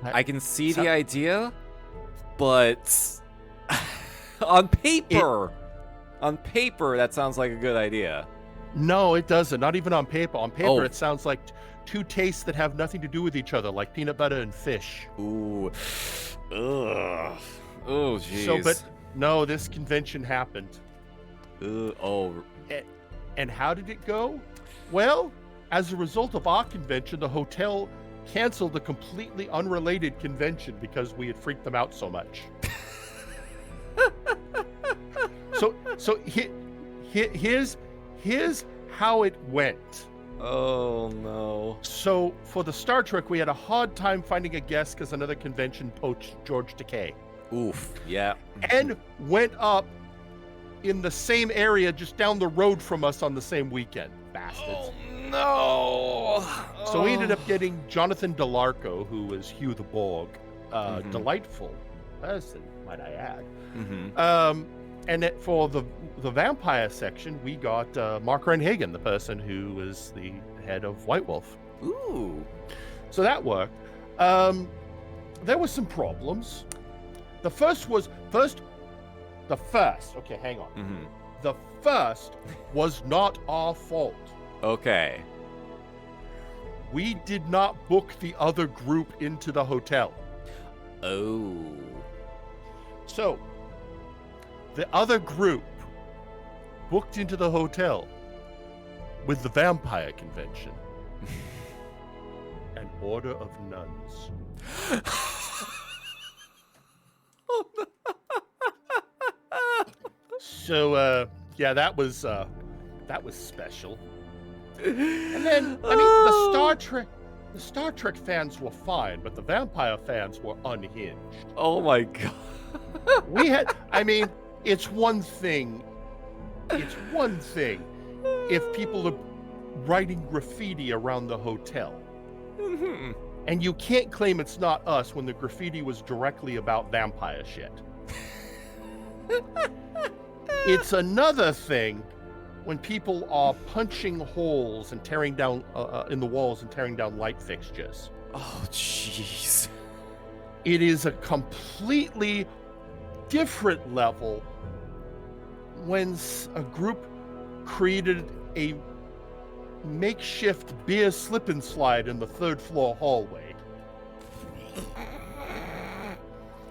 I can see the idea, but on paper, that sounds like a good idea.
No, it doesn't. Not even on paper. On paper,
Oh.
It sounds like two tastes that have nothing to do with each other, like peanut butter and fish.
Ooh. Ugh. Oh, jeez.
So, but no, this convention happened.
Oh.
And how did it go? Well, as a result of our convention, the hotel canceled a completely unrelated convention because we had freaked them out so much. So here's how it went.
Oh, no.
So for the Star Trek, we had a hard time finding a guest because another convention poached George Takei.
Oof. Yeah.
And went up in the same area just down the road from us on the same weekend. Bastards.
Oh, no.
So we ended up getting Jonathan DeLarco, who was Hugh the Borg. Delightful person, might I add.
Mm-hmm.
And for the vampire section, we got Mark Renhagen, the person who was the head of White Wolf.
Ooh.
So that worked. There were some problems. The first. Okay, hang on.
Mm-hmm.
The first was not our fault.
Okay.
We did not book the other group into the hotel.
Oh.
So, the other group booked into the hotel with the vampire convention. An order of nuns. So, yeah, that was special. And then, I mean, the Star Trek fans were fine, but the vampire fans were unhinged.
Oh my god.
We had, I mean, it's one thing if people are writing graffiti around the hotel.
Mm-hmm.
And you can't claim it's not us when the graffiti was directly about vampire shit. It's another thing when people are punching holes and tearing down in the walls and tearing down light fixtures.
Oh, jeez.
It is a completely different level when a group created a makeshift beer slip and slide in the third floor hallway.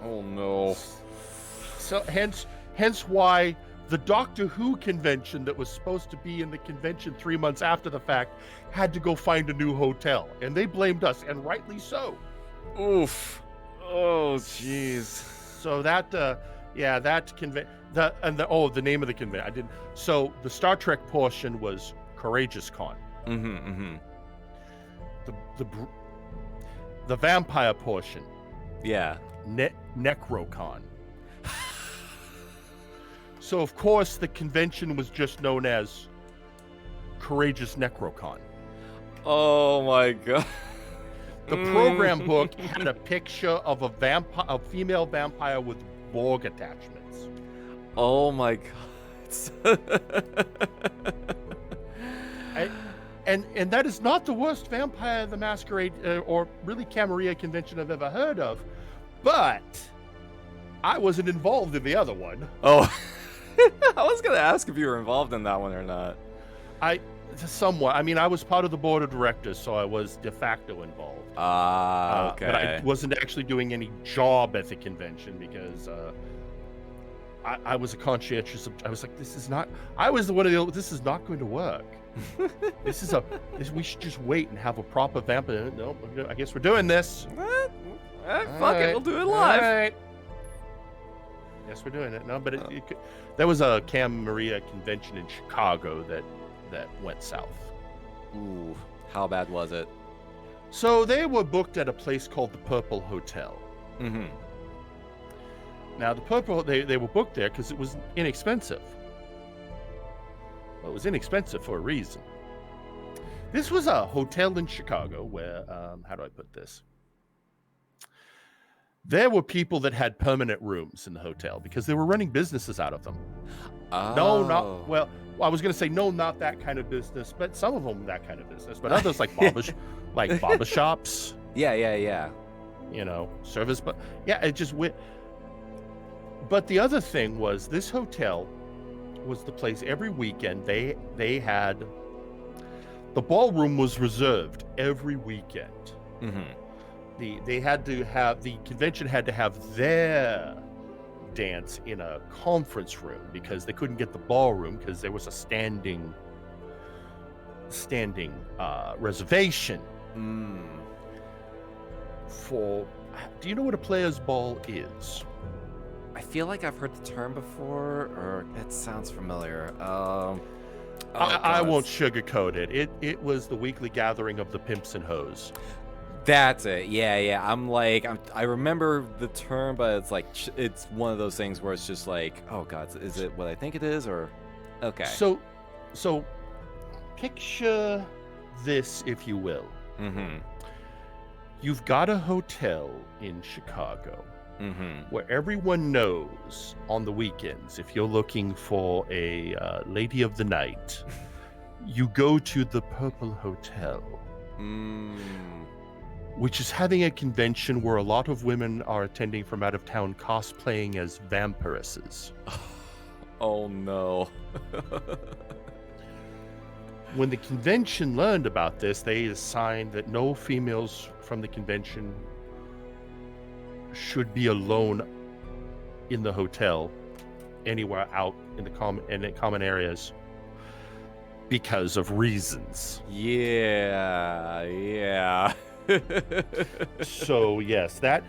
Oh no.
So hence why the Doctor Who convention that was supposed to be in the convention 3 months after the fact had to go find a new hotel, and they blamed us, and rightly so.
Oof. Oh, jeez.
So that the name of the convention. I didn't. So the Star Trek portion was CourageousCon.
Mm-hmm.
The vampire portion.
Yeah.
Necrocon. So of course the convention was just known as Courageous Necrocon.
Oh my god.
The program book had a picture of a female vampire with Borg attachments.
Oh my god.
And that is not the worst Vampire the Masquerade or really Camarilla convention I've ever heard of. But I wasn't involved in the other one.
Oh, I was gonna ask if you were involved in that one or not.
Somewhat. I mean, I was part of the board of directors, so I was de facto involved.
Okay.
But I wasn't actually doing any job at the convention because I was a conscientious. I was like, this is not. I was the one of the. This is not going to work. We should just wait and have a proper vampire. No, I guess we're doing this.
Fuck it, we'll do it live.
All right. Yes, we're doing it. No, but there was a Cam Maria convention in Chicago that went south.
Ooh, how bad was it?
So they were booked at a place called the Purple Hotel.
Mm-hmm.
Now the Purple, they were booked there because it was inexpensive. Well, it was inexpensive for a reason. This was a hotel in Chicago where, how do I put this? There were people that had permanent rooms in the hotel because they were running businesses out of them.
Oh.
No, not, well, I was going to say, no, not that kind of business, but some of them that kind of business, but others like barber shops.
Yeah.
You know, service, but yeah, it just went. But the other thing was this hotel was the place every weekend they had, the ballroom was reserved every weekend.
Mm-hmm.
The convention had to have their dance in a conference room because they couldn't get the ballroom because there was a standing reservation for. Do you know what a player's ball is?
I feel like I've heard the term before, or it sounds familiar.
I won't sugarcoat it. It was the weekly gathering of the pimps and hoes.
That's it. Yeah. I remember the term, but it's like it's one of those things where it's just like, oh god, is it what I think it is, or okay?
So picture this, if you will.
Mm-hmm.
You've got a hotel in Chicago where everyone knows on the weekends, if you're looking for a lady of the night, you go to the Purple Hotel. Which is having a convention where a lot of women are attending from out of town cosplaying as vampiresses.
Oh no.
When the convention learned about this, they assigned that no females from the convention should be alone in the hotel anywhere out in the common areas because of reasons.
Yeah.
So yes, that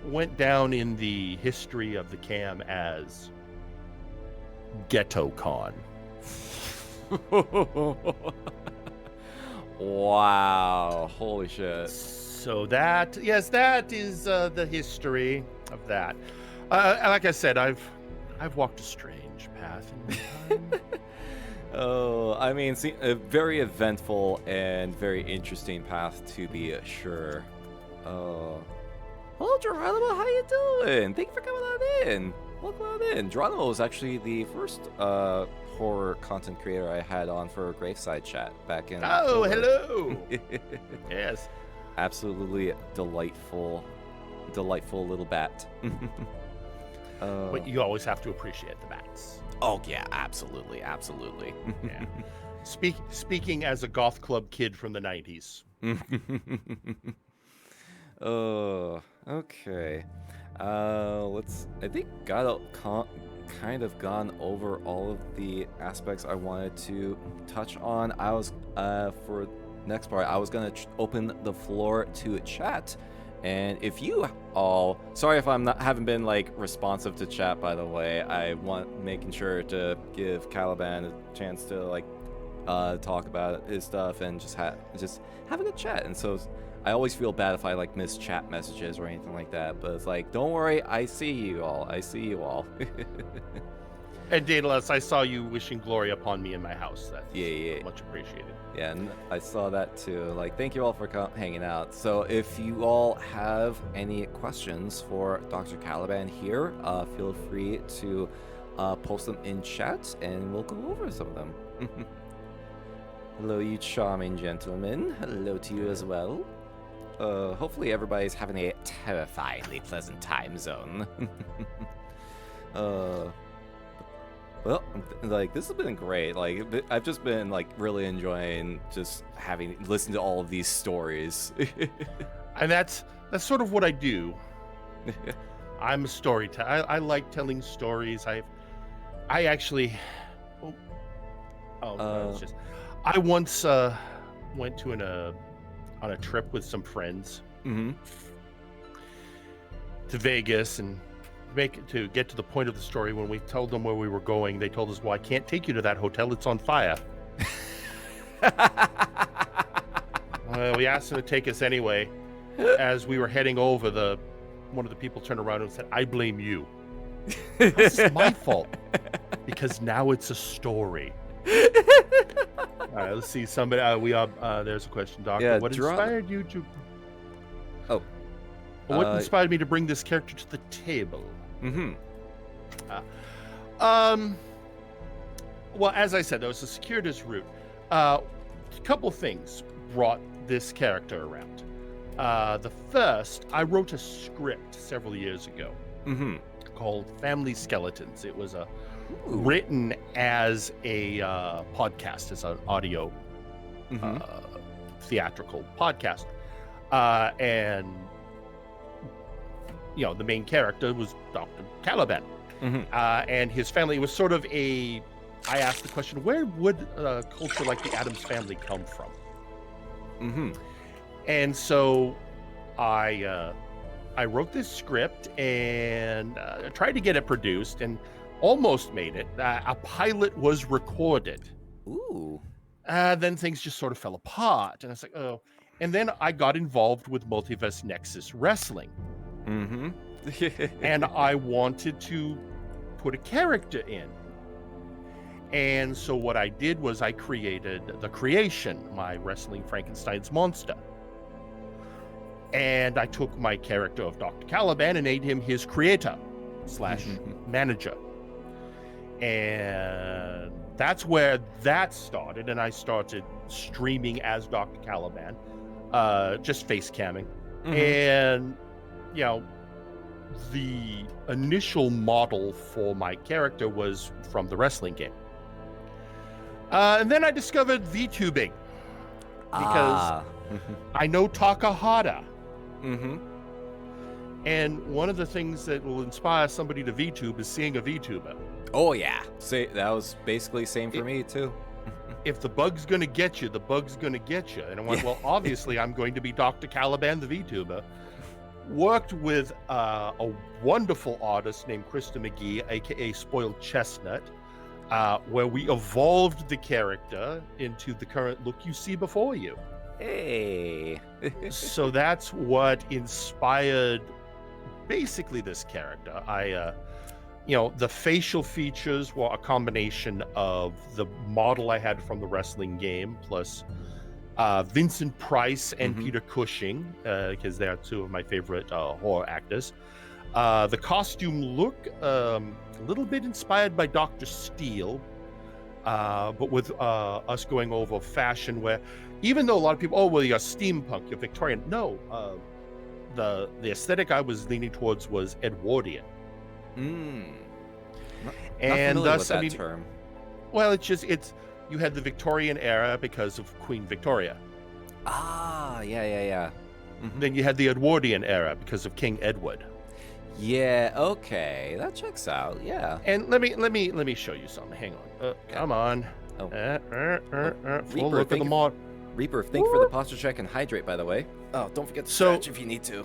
went down in the history of the CAM as Ghetto Con.
Wow, holy shit.
So that is the history of that. Like I said, I've walked a strange path in my time.
Oh, I mean, a very eventful and very interesting path to be sure. Oh, hello, Geronimo. How you doing? Thank you for coming on in. Welcome on in. Geronimo was actually the first horror content creator I had on for Graveside chat back in.
Oh,
October.
hello. Yes,
absolutely delightful little bat.
But you always have to appreciate the bats.
Oh yeah, absolutely.
Yeah. Speaking as a goth club kid from the 90s.
Oh, okay. I think kind of gone over all of the aspects I wanted to touch on. I was for next part, I was gonna open the floor to chat. And if you all, sorry if haven't been like responsive to chat, by the way. I want making sure to give Caliban a chance to like talk about his stuff and just have a good chat. And so I always feel bad if I like miss chat messages or anything like that. But it's like, don't worry, I see you all.
And Daedalus, I saw you wishing glory upon me in my house. That's much appreciated.
Yeah, and I saw that too. Like, thank you all for hanging out. So if you all have any questions for Dr. Caliban here, feel free to post them in chat, and we'll go over some of them. Hello, you charming gentlemen. Hello to you as well. hopefully everybody's having a terrifyingly pleasant time zone. Well, like, this has been great. Like, I've just been, like, really enjoying just listened to all of these stories.
And that's sort of what I do. I'm a storyteller. I like telling stories. I actually, I once went to on a trip with some friends to Vegas, and to get to the point of the story, when we told them where we were going, they told us, well, I can't take you to that hotel, it's on fire. We asked them to take us anyway. As we were heading over, one of the people turned around and said, I blame you. It's my fault, because now it's a story. All right, let's see. Somebody, there's a question, Doctor.
Yeah,
what inspired you to?
Oh,
what inspired me to bring this character to the table? Well, as I said, there was a circuitous route. A couple things brought this character around. The first, I wrote a script several years ago called Family Skeletons. It was written as a podcast, as an audio theatrical podcast. And, you know, the main character was Dr. Caliban. And his family was sort of I asked the question, where would a culture like the Addams Family come from? And so I wrote this script and tried to get it produced and almost made it. A pilot was recorded.
Ooh.
Then things just sort of fell apart. And I was like, oh. And then I got involved with Multiverse Nexus Wrestling. And I wanted to put a character in. And so what I did was I created The Creation, my Wrestling Frankenstein's monster. And I took my character of Dr. Caliban and made him his creator / manager. And that's where that started. And I started streaming as Dr. Caliban, just face camming. And, you know, the initial model for my character was from the wrestling game. And then I discovered VTubing because I know Takahata. And one of the things that will inspire somebody to VTube is seeing a VTuber.
Oh, yeah. That was basically same for me, too.
If the bug's going to get you, the bug's going to get you. And I went, well, obviously, I'm going to be Dr. Caliban, the VTuber. Worked with a wonderful artist named Krista McGee, a.k.a. Spoiled Chestnut, where we evolved the character into the current look you see before you.
Hey.
So that's what inspired basically this character. You know, the facial features were a combination of the model I had from the wrestling game plus Vincent Price and Peter Cushing, because they are two of my favorite horror actors. The costume look, a little bit inspired by Dr. Steele, but with us going over fashion where, even though a lot of people, oh, well, you're steampunk, you're Victorian. No, the aesthetic I was leaning towards was Edwardian.
And thus, with that term.
Well, you had the Victorian era because of Queen Victoria.
Yeah.
Then you had the Edwardian era because of King Edward.
Yeah, okay, that checks out. Yeah.
And let me show you something. Hang on. Come on. Full look at the mod.
Reaper, thank you for the posture check and hydrate, by the way. Oh, don't forget to stretch if you need to.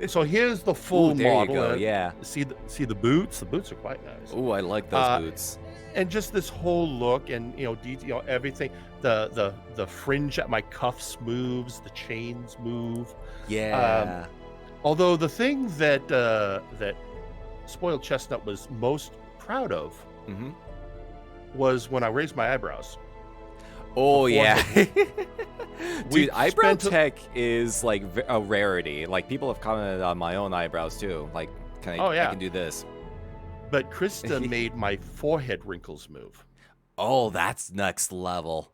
So here's the full
there
model.
You go, yeah.
See the boots? The boots are quite nice.
Oh, I like those boots.
And just this whole look and, you know, detail, everything. The fringe at my cuffs moves, the chains move.
Yeah.
Although the thing that Spoiled Chestnut was most proud of was when I raised my eyebrows.
Oh, yeah. Dude, eyebrow tech is like a rarity. Like, people have commented on my own eyebrows too. Like, I can do this.
But Krista made my forehead wrinkles move.
Oh, that's next level.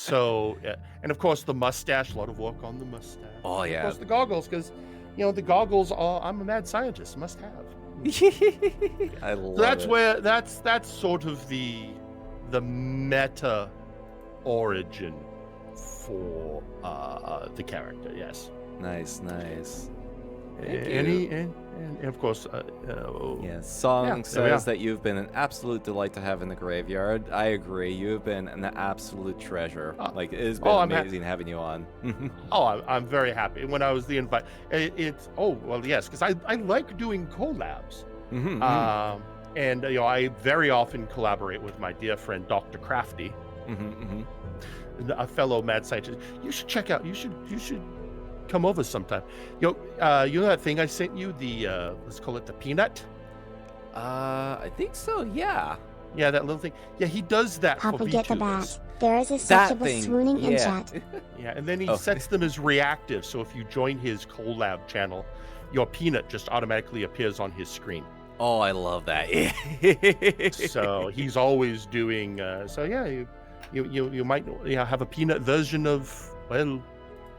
So, and of course the mustache, a lot of work on the mustache.
Oh,
And of
yeah.
course the goggles, because the goggles are, I'm a mad scientist, must have.
I love
So that's
it.
where that's sort of the meta origin for the character. Yes.
Nice. Thank
And
you.
and of course,
Yeah, Song
there we
says
are.
that you've been an absolute delight to have in the graveyard. I agree. You have been an absolute treasure. Like, it has been
I'm
amazing having you on.
I'm very happy. When I was the invite, it's yes, because I like doing collabs.
Mhm,
And I very often collaborate with my dear friend Dr. Crafty,
mhm.
a fellow mad scientist. You should check out. You should come over sometime. You know that thing I sent you, the let's call it the peanut.
I think so, yeah.
Yeah, that little thing. Yeah, he does that
How
for
forget the
VTubers.
bat. There is a
That
such of a
thing,
swooning in
yeah.
chat.
Yeah, and then he
Oh.
sets them as reactive. So if you join his collab channel, your peanut just automatically appears on his screen.
Oh, I love that.
So he's always doing. So yeah, you might have a peanut version of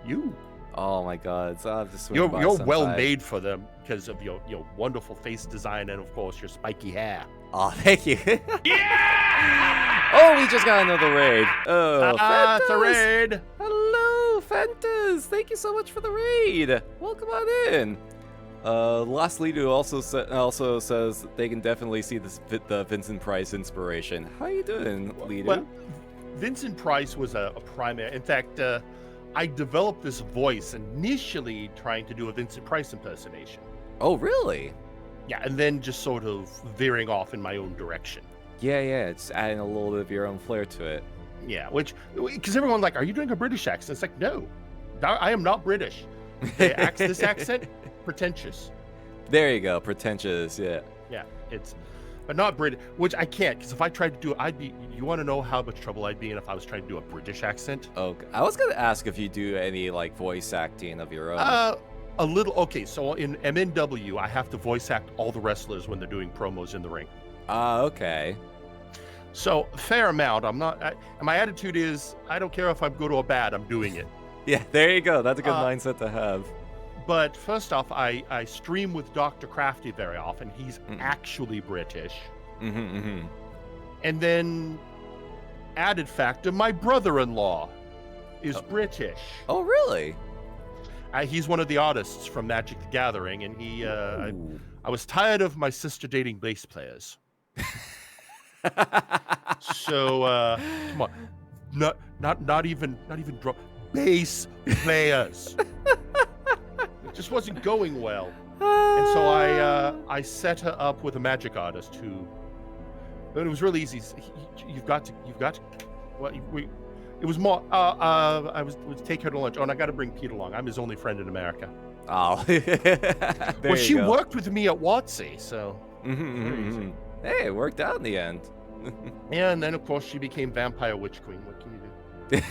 you.
Oh my God, so I'll have to swing
You're
by
well
sometime.
made for them because of your wonderful face design and of course your spiky hair.
Oh, thank you. Yeah! Oh, we just got another raid. Oh,
It's a
Fentus!
raid.
Hello, Fentus. Thank you so much for the raid. Welcome on in. Lost Leader also says they can definitely see the Vincent Price inspiration. How you doing, Leader?
Well, Vincent Price was a primary. In fact, I developed this voice initially trying to do a Vincent Price impersonation.
Oh, really?
Yeah, and then just sort of veering off in my own direction.
Yeah, it's adding a little bit of your own flair to it.
Yeah, because everyone's like, "Are you doing a British accent?" It's like, no, I am not British. This accent, pretentious.
There you go, pretentious, yeah.
Yeah, but not British, which I can't, because if I tried to do it, you want to know how much trouble I'd be in if I was trying to do a British accent?
Okay. I was gonna ask if you do any like voice acting of your own.
A little. Okay, so in MNW, I have to voice act all the wrestlers when they're doing promos in the ring.
Okay.
So fair amount. And my attitude is, I don't care if I'm good or bad, I'm doing it.
Yeah, there you go. That's a good mindset to have.
But first off, I stream with Dr. Crafty very often. He's actually British. And then, added factor, my brother-in-law is British.
Oh, really?
He's one of the artists from Magic the Gathering, and he. I was tired of my sister dating bass players. So come on, not even bass players. It just wasn't going well, and so I set her up with a magic artist who. But it was really easy. You've got to. Well, it was more. I would take her to lunch. Oh, and I got to bring Pete along. I'm his only friend in America.
Oh.
Well, she worked with me at WotC, so.
Hey, it worked out in the end.
And then, of course, she became Vampire Witch Queen. What can you do?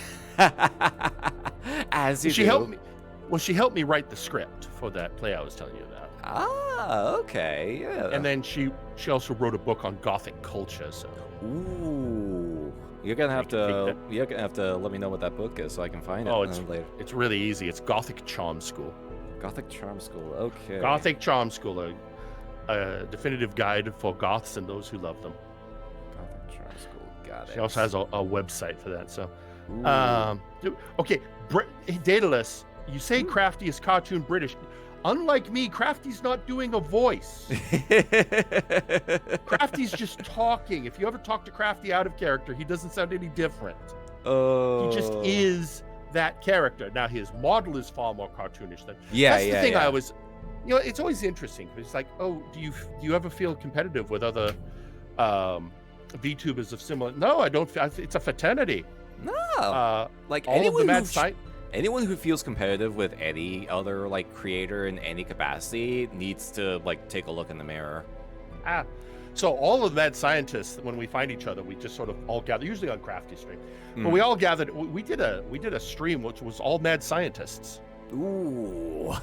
As you
She
do.
helped me. Well, she helped me write the script for that play I was telling you about.
Ah, okay, yeah.
And then she also wrote a book on Gothic culture. So.
Ooh, you're gonna have to let me know what that book is so I can find it.
Oh,
later.
it's really easy. It's Gothic Charm School.
Gothic Charm School. Okay.
Gothic Charm School, a definitive guide for goths and those who love them.
Gothic Charm School. Got it.
She also has a website for that. So,
Ooh.
okay, Daedalus, you say Crafty is cartoon British. Unlike me, Crafty's not doing a voice. Crafty's just talking. If you ever talk to Crafty out of character, he doesn't sound any different.
Oh.
He just is that character. Now, his model is far more cartoonish than.
Yeah,
That's the thing.
yeah.
I was, it's always interesting. It's like, oh, do you ever feel competitive with other VTubers of similar? No, I don't. It's a fraternity.
No. Like
all of the mad
anyone who feels competitive with any other like creator in any capacity needs to like take a look in the mirror.
So all of the mad scientists, when we find each other, we just sort of all gather, usually on Crafty stream. But we all gathered. We did a stream which was all mad scientists.
Ooh.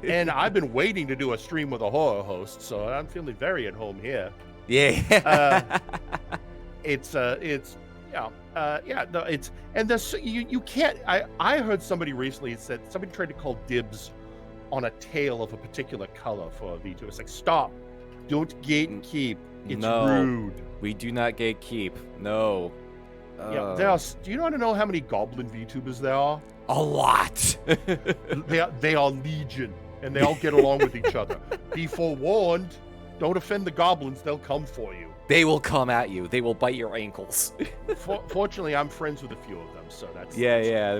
And I've been waiting to do a stream with a horror host, so I'm feeling very at home here.
Yeah.
It's No, it's and this you can't. I heard somebody recently said somebody tried to call dibs on a tail of a particular color for a V2. It's like, stop, don't gatekeep. It's rude.
We do not gatekeep. No.
Do you want to know how many goblin VTubers there are?
A lot.
they are legion, and they all get along with each other. Be forewarned. Don't offend the goblins; they'll come for you.
They will come at you. They will bite your ankles.
Fortunately, I'm friends with a few of them, so that's
yeah.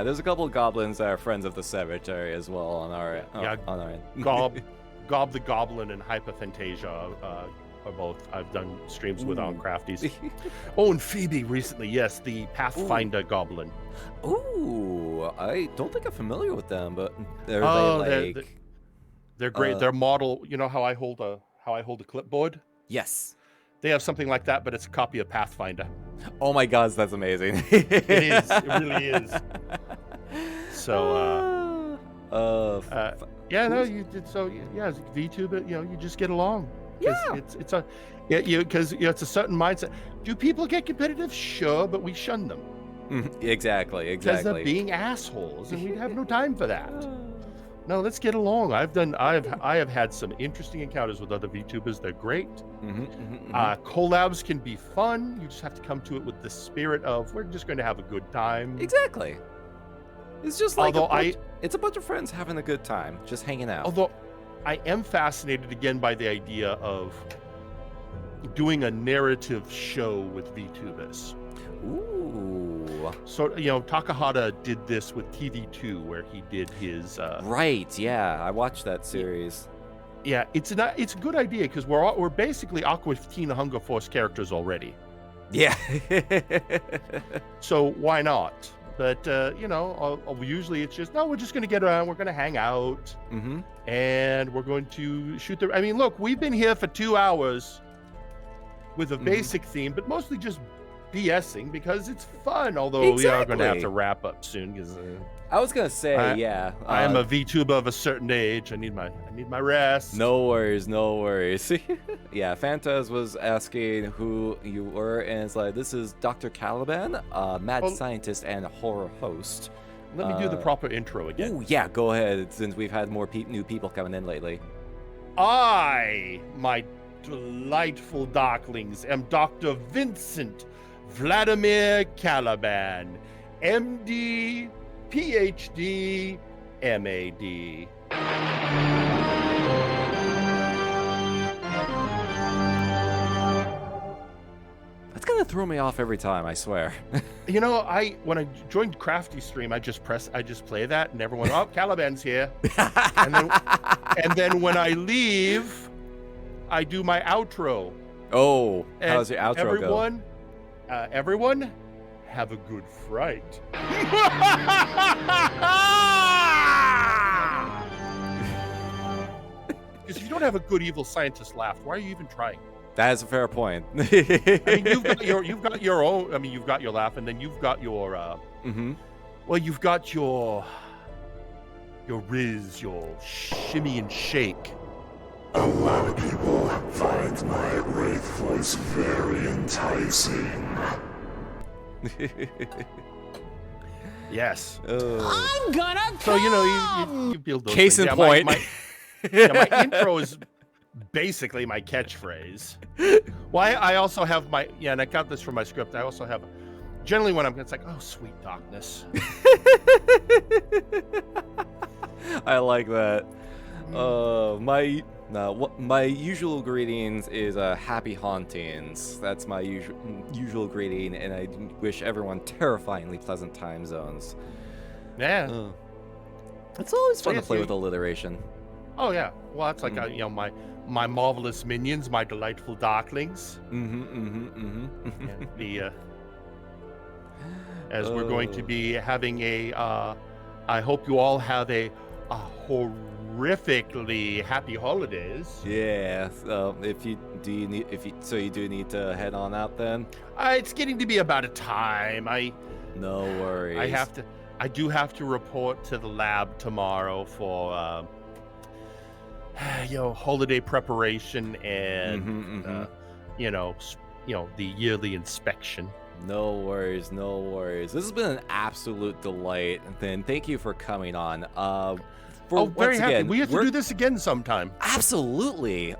There's a couple of goblins that are friends of the cemetery as well on our on our end.
Gob the Goblin and Hyperphantasia are both. I've done streams with on Crafties. Oh, and Phoebe recently, yes, the Pathfinder Goblin.
Ooh, I don't think I'm familiar with them, but they're
they're great. They're model. You know how I hold a clipboard?
Yes.
They have something like that, but it's a copy of Pathfinder.
Oh my gosh, that's amazing.
It is. It really is. So, VTuber, you just get along.
Yeah.
It's a certain mindset. Do people get competitive? Sure, but we shun them.
Exactly.
Because they're being assholes, and we have no time for that. No, let's get along. I have had some interesting encounters with other VTubers. They're great. Collabs can be fun. You just have to come to it with the spirit of we're just going to have a good time.
Exactly. It's just like it's a bunch of friends having a good time, just hanging out.
Although I am fascinated again by the idea of doing a narrative show with VTubers.
Ooh.
So, Takahata did this with TV2, where he did his...
Right, yeah. I watched that series.
Yeah, it's a good idea, because we're basically Aqua Teen Hunger Force characters already.
Yeah.
So why not? But, usually it's just, no, we're just going to get around, we're going to hang out, and we're going to shoot the... I mean, look, we've been here for 2 hours with a basic theme, but mostly just BSing because it's fun, although we are going to have to wrap up soon because
I was going to say,
I am a VTuber of a certain age. I need my rest.
No worries. Yeah, Fantas was asking who you were, and it's like, this is Dr. Caliban, mad scientist and horror host.
Let me do the proper intro again.
Oh, yeah, go ahead, since we've had more new people coming in lately.
My delightful darklings, am Dr. Vincent Vladimir Caliban, MD, PhD, MAD.
That's gonna throw me off every time, I swear.
When I joined Crafty Stream, I just play that, and everyone, oh, Caliban's here. and then when I leave, I do my outro.
Oh, how's your outro
go? Everyone, have a good fright. Because if you don't have a good evil scientist laugh, why are you even trying?
That is a fair point.
I mean, you've got your own. I mean, you've got your laugh, and then you've got your. Well, you've got your riz, your shimmy and shake.
A lot of people find my Wraith voice very enticing.
Yes.
I'm gonna come!
So, you build those
Case
things.
in point.
My intro is basically my catchphrase. Well, I also have and I got this from my script. I also have, generally when it's like, oh, sweet darkness.
I like that. My usual greetings is happy hauntings. That's my usual greeting, and I wish everyone terrifyingly pleasant time zones.
Yeah.
It's always fun to play with alliteration.
Oh yeah. Well, that's like my marvelous minions, my delightful darklings. As we're going to be having I hope you all have a horrifically happy holidays.
Yeah. So you do need to head on out then.
It's getting to be about a time.
No worries.
I do have to report to the lab tomorrow for holiday preparation and the yearly inspection.
No worries, no worries. This has been an absolute delight. Then thank you for coming on.
Very happy. We have to do this again sometime.
Absolutely.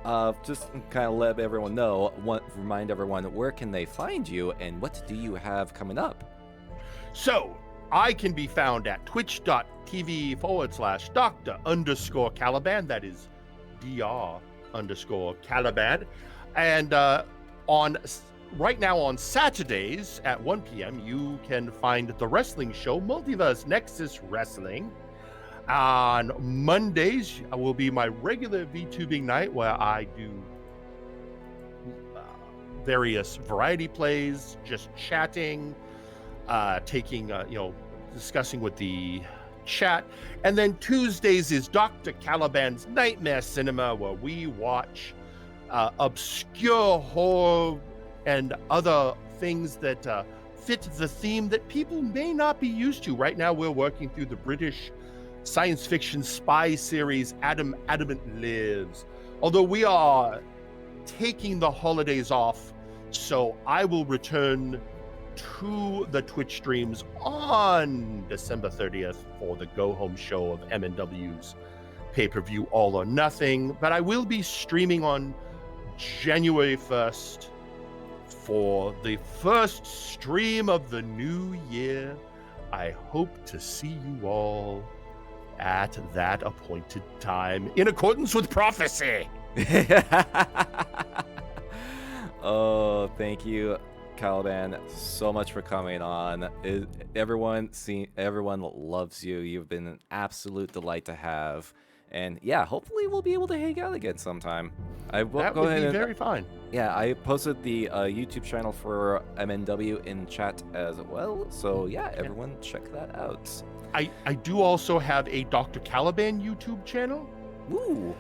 Just kind of let everyone know, remind everyone, where can they find you and what do you have coming up?
So, I can be found at twitch.tv/Dr_Caliban. That is Dr_Caliban. And right now on Saturdays at 1 p.m., you can find the wrestling show, Multiverse Nexus Wrestling. On Mondays will be my regular VTubing night where I do various variety plays, just chatting, discussing with the chat. And then Tuesdays is Dr. Caliban's Nightmare Cinema, where we watch obscure horror and other things that fit the theme that people may not be used to. Right now, we're working through the British science fiction spy series Adamant Lives. Although we are taking the holidays off, so I will return to the Twitch streams on December 30th for the go-home show of M&W's pay-per-view All or Nothing. But I will be streaming on January 1st for the first stream of the new year. I hope to see you all at that appointed time, in accordance with prophecy.
Oh, thank you, Caliban, so much for coming on. Everyone loves you. You've been an absolute delight to have. And yeah, hopefully we'll be able to hang out again sometime.
That would be very fine.
Yeah, I posted the YouTube channel for MNW in chat as well. So yeah, everyone check that out.
I do also have a Dr. Caliban YouTube channel.
Ooh.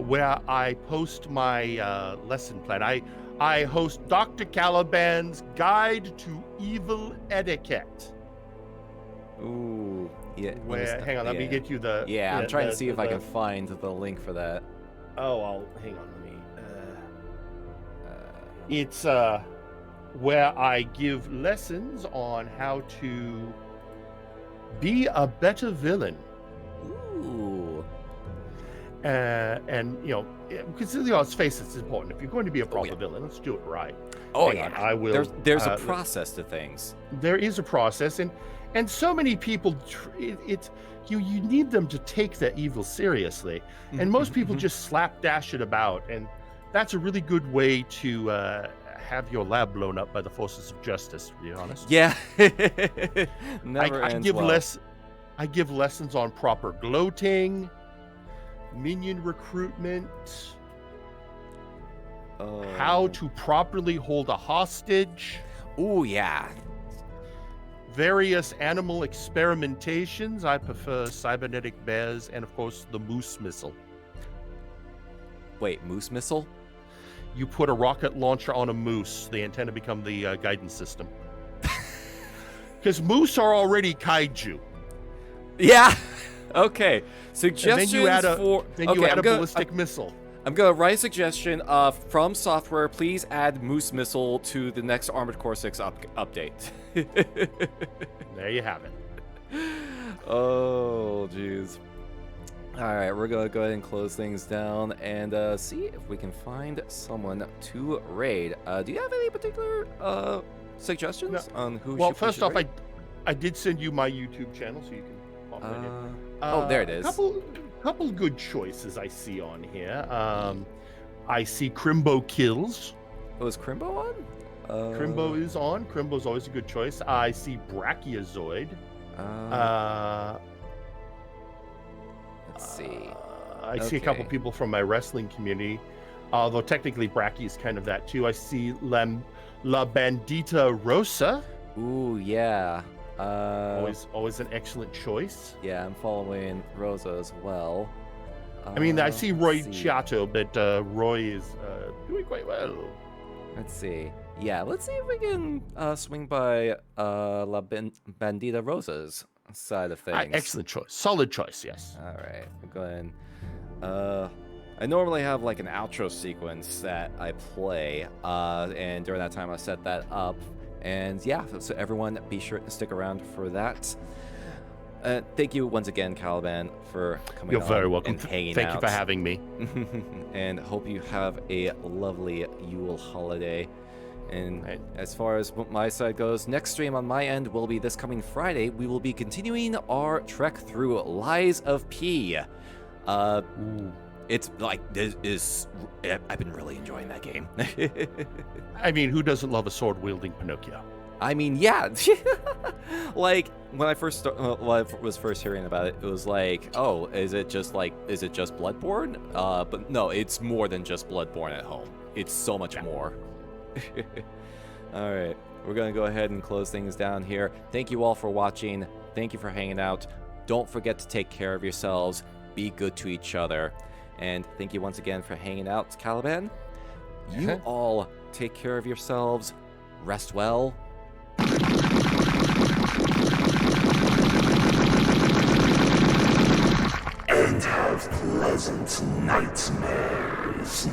Where I post my lesson plan. I host Dr. Caliban's Guide to Evil Etiquette.
Ooh. Yeah.
Hang on, let me get you the...
Yeah, I'm trying to see if I can find the link for that.
Oh, hang on, let me... It's where I give lessons on how to be a better villain.
Ooh.
And because let's face it, it's important. If you're going to be a proper villain, let's do it right. Hang on, I will.
There's a process to things.
There is a process, and so many people, you need them to take that evil seriously, and most people just slapdash it about, and that's a really good way to have your lab blown up by the forces of justice. To be honest.
Yeah.
I give lessons on proper gloating, minion recruitment, how to properly hold a hostage.
Ooh, yeah.
Various animal experimentations. I prefer cybernetic bears and, of course, the moose missile.
Wait, moose missile?
You put a rocket launcher on a moose, the antenna become the guidance system. Because moose are already kaiju.
Yeah. Okay. Suggestions
then you add a
a
ballistic missile.
I'm gonna write a suggestion from software. Please add moose missile to the next Armored Core 6 update.
There you have it.
Oh, jeez. All right, we're gonna go ahead and close things down and see if we can find someone to raid. Do you have any particular suggestions on who?
Well, first off, I did send you my YouTube channel, so you can pop right in.
Oh, there it is.
Couple good choices I see on here. I see Crimbo Kills.
Oh, is Crimbo on?
Crimbo is on. Crimbo's always a good choice. I see Brachiozoid.
Let's see.
I see a couple people from my wrestling community, although technically Brachy is kind of that too. I see La Bandita Rosa.
Ooh, yeah.
Always an excellent choice.
Yeah, I'm following Rosa as well.
I mean, I see Roy Chiato, but Roy is doing quite well.
Let's see. Yeah, let's see if we can swing by La Bandita Rosa's side of things.
Excellent choice. Solid choice, yes.
All right, go ahead. I normally have like an outro sequence that I play, and during that time I set that up. And yeah, so everyone be sure to stick around for that. Thank you once again, Caliban, for coming
You're
on
very welcome.
and hanging
Thank
out.
you for having me.
And hope you have a lovely Yule holiday. And as far as my side goes, next stream on my end will be this coming Friday. We will be continuing our trek through Lies of P. It's like, I've been really enjoying that game.
I mean, who doesn't love a sword-wielding Pinocchio?
I mean, yeah. Like, when I first was first hearing about it, it was like, oh, is it just Bloodborne? But no, it's more than just Bloodborne at home. It's so much more. All right, we're gonna go ahead and close things down here. Thank you all for watching. Thank you for hanging out. Don't forget to take care of yourselves. Be good to each other. And thank you once again for hanging out, Caliban. You all take care of yourselves. Rest well.
And have pleasant nightmares.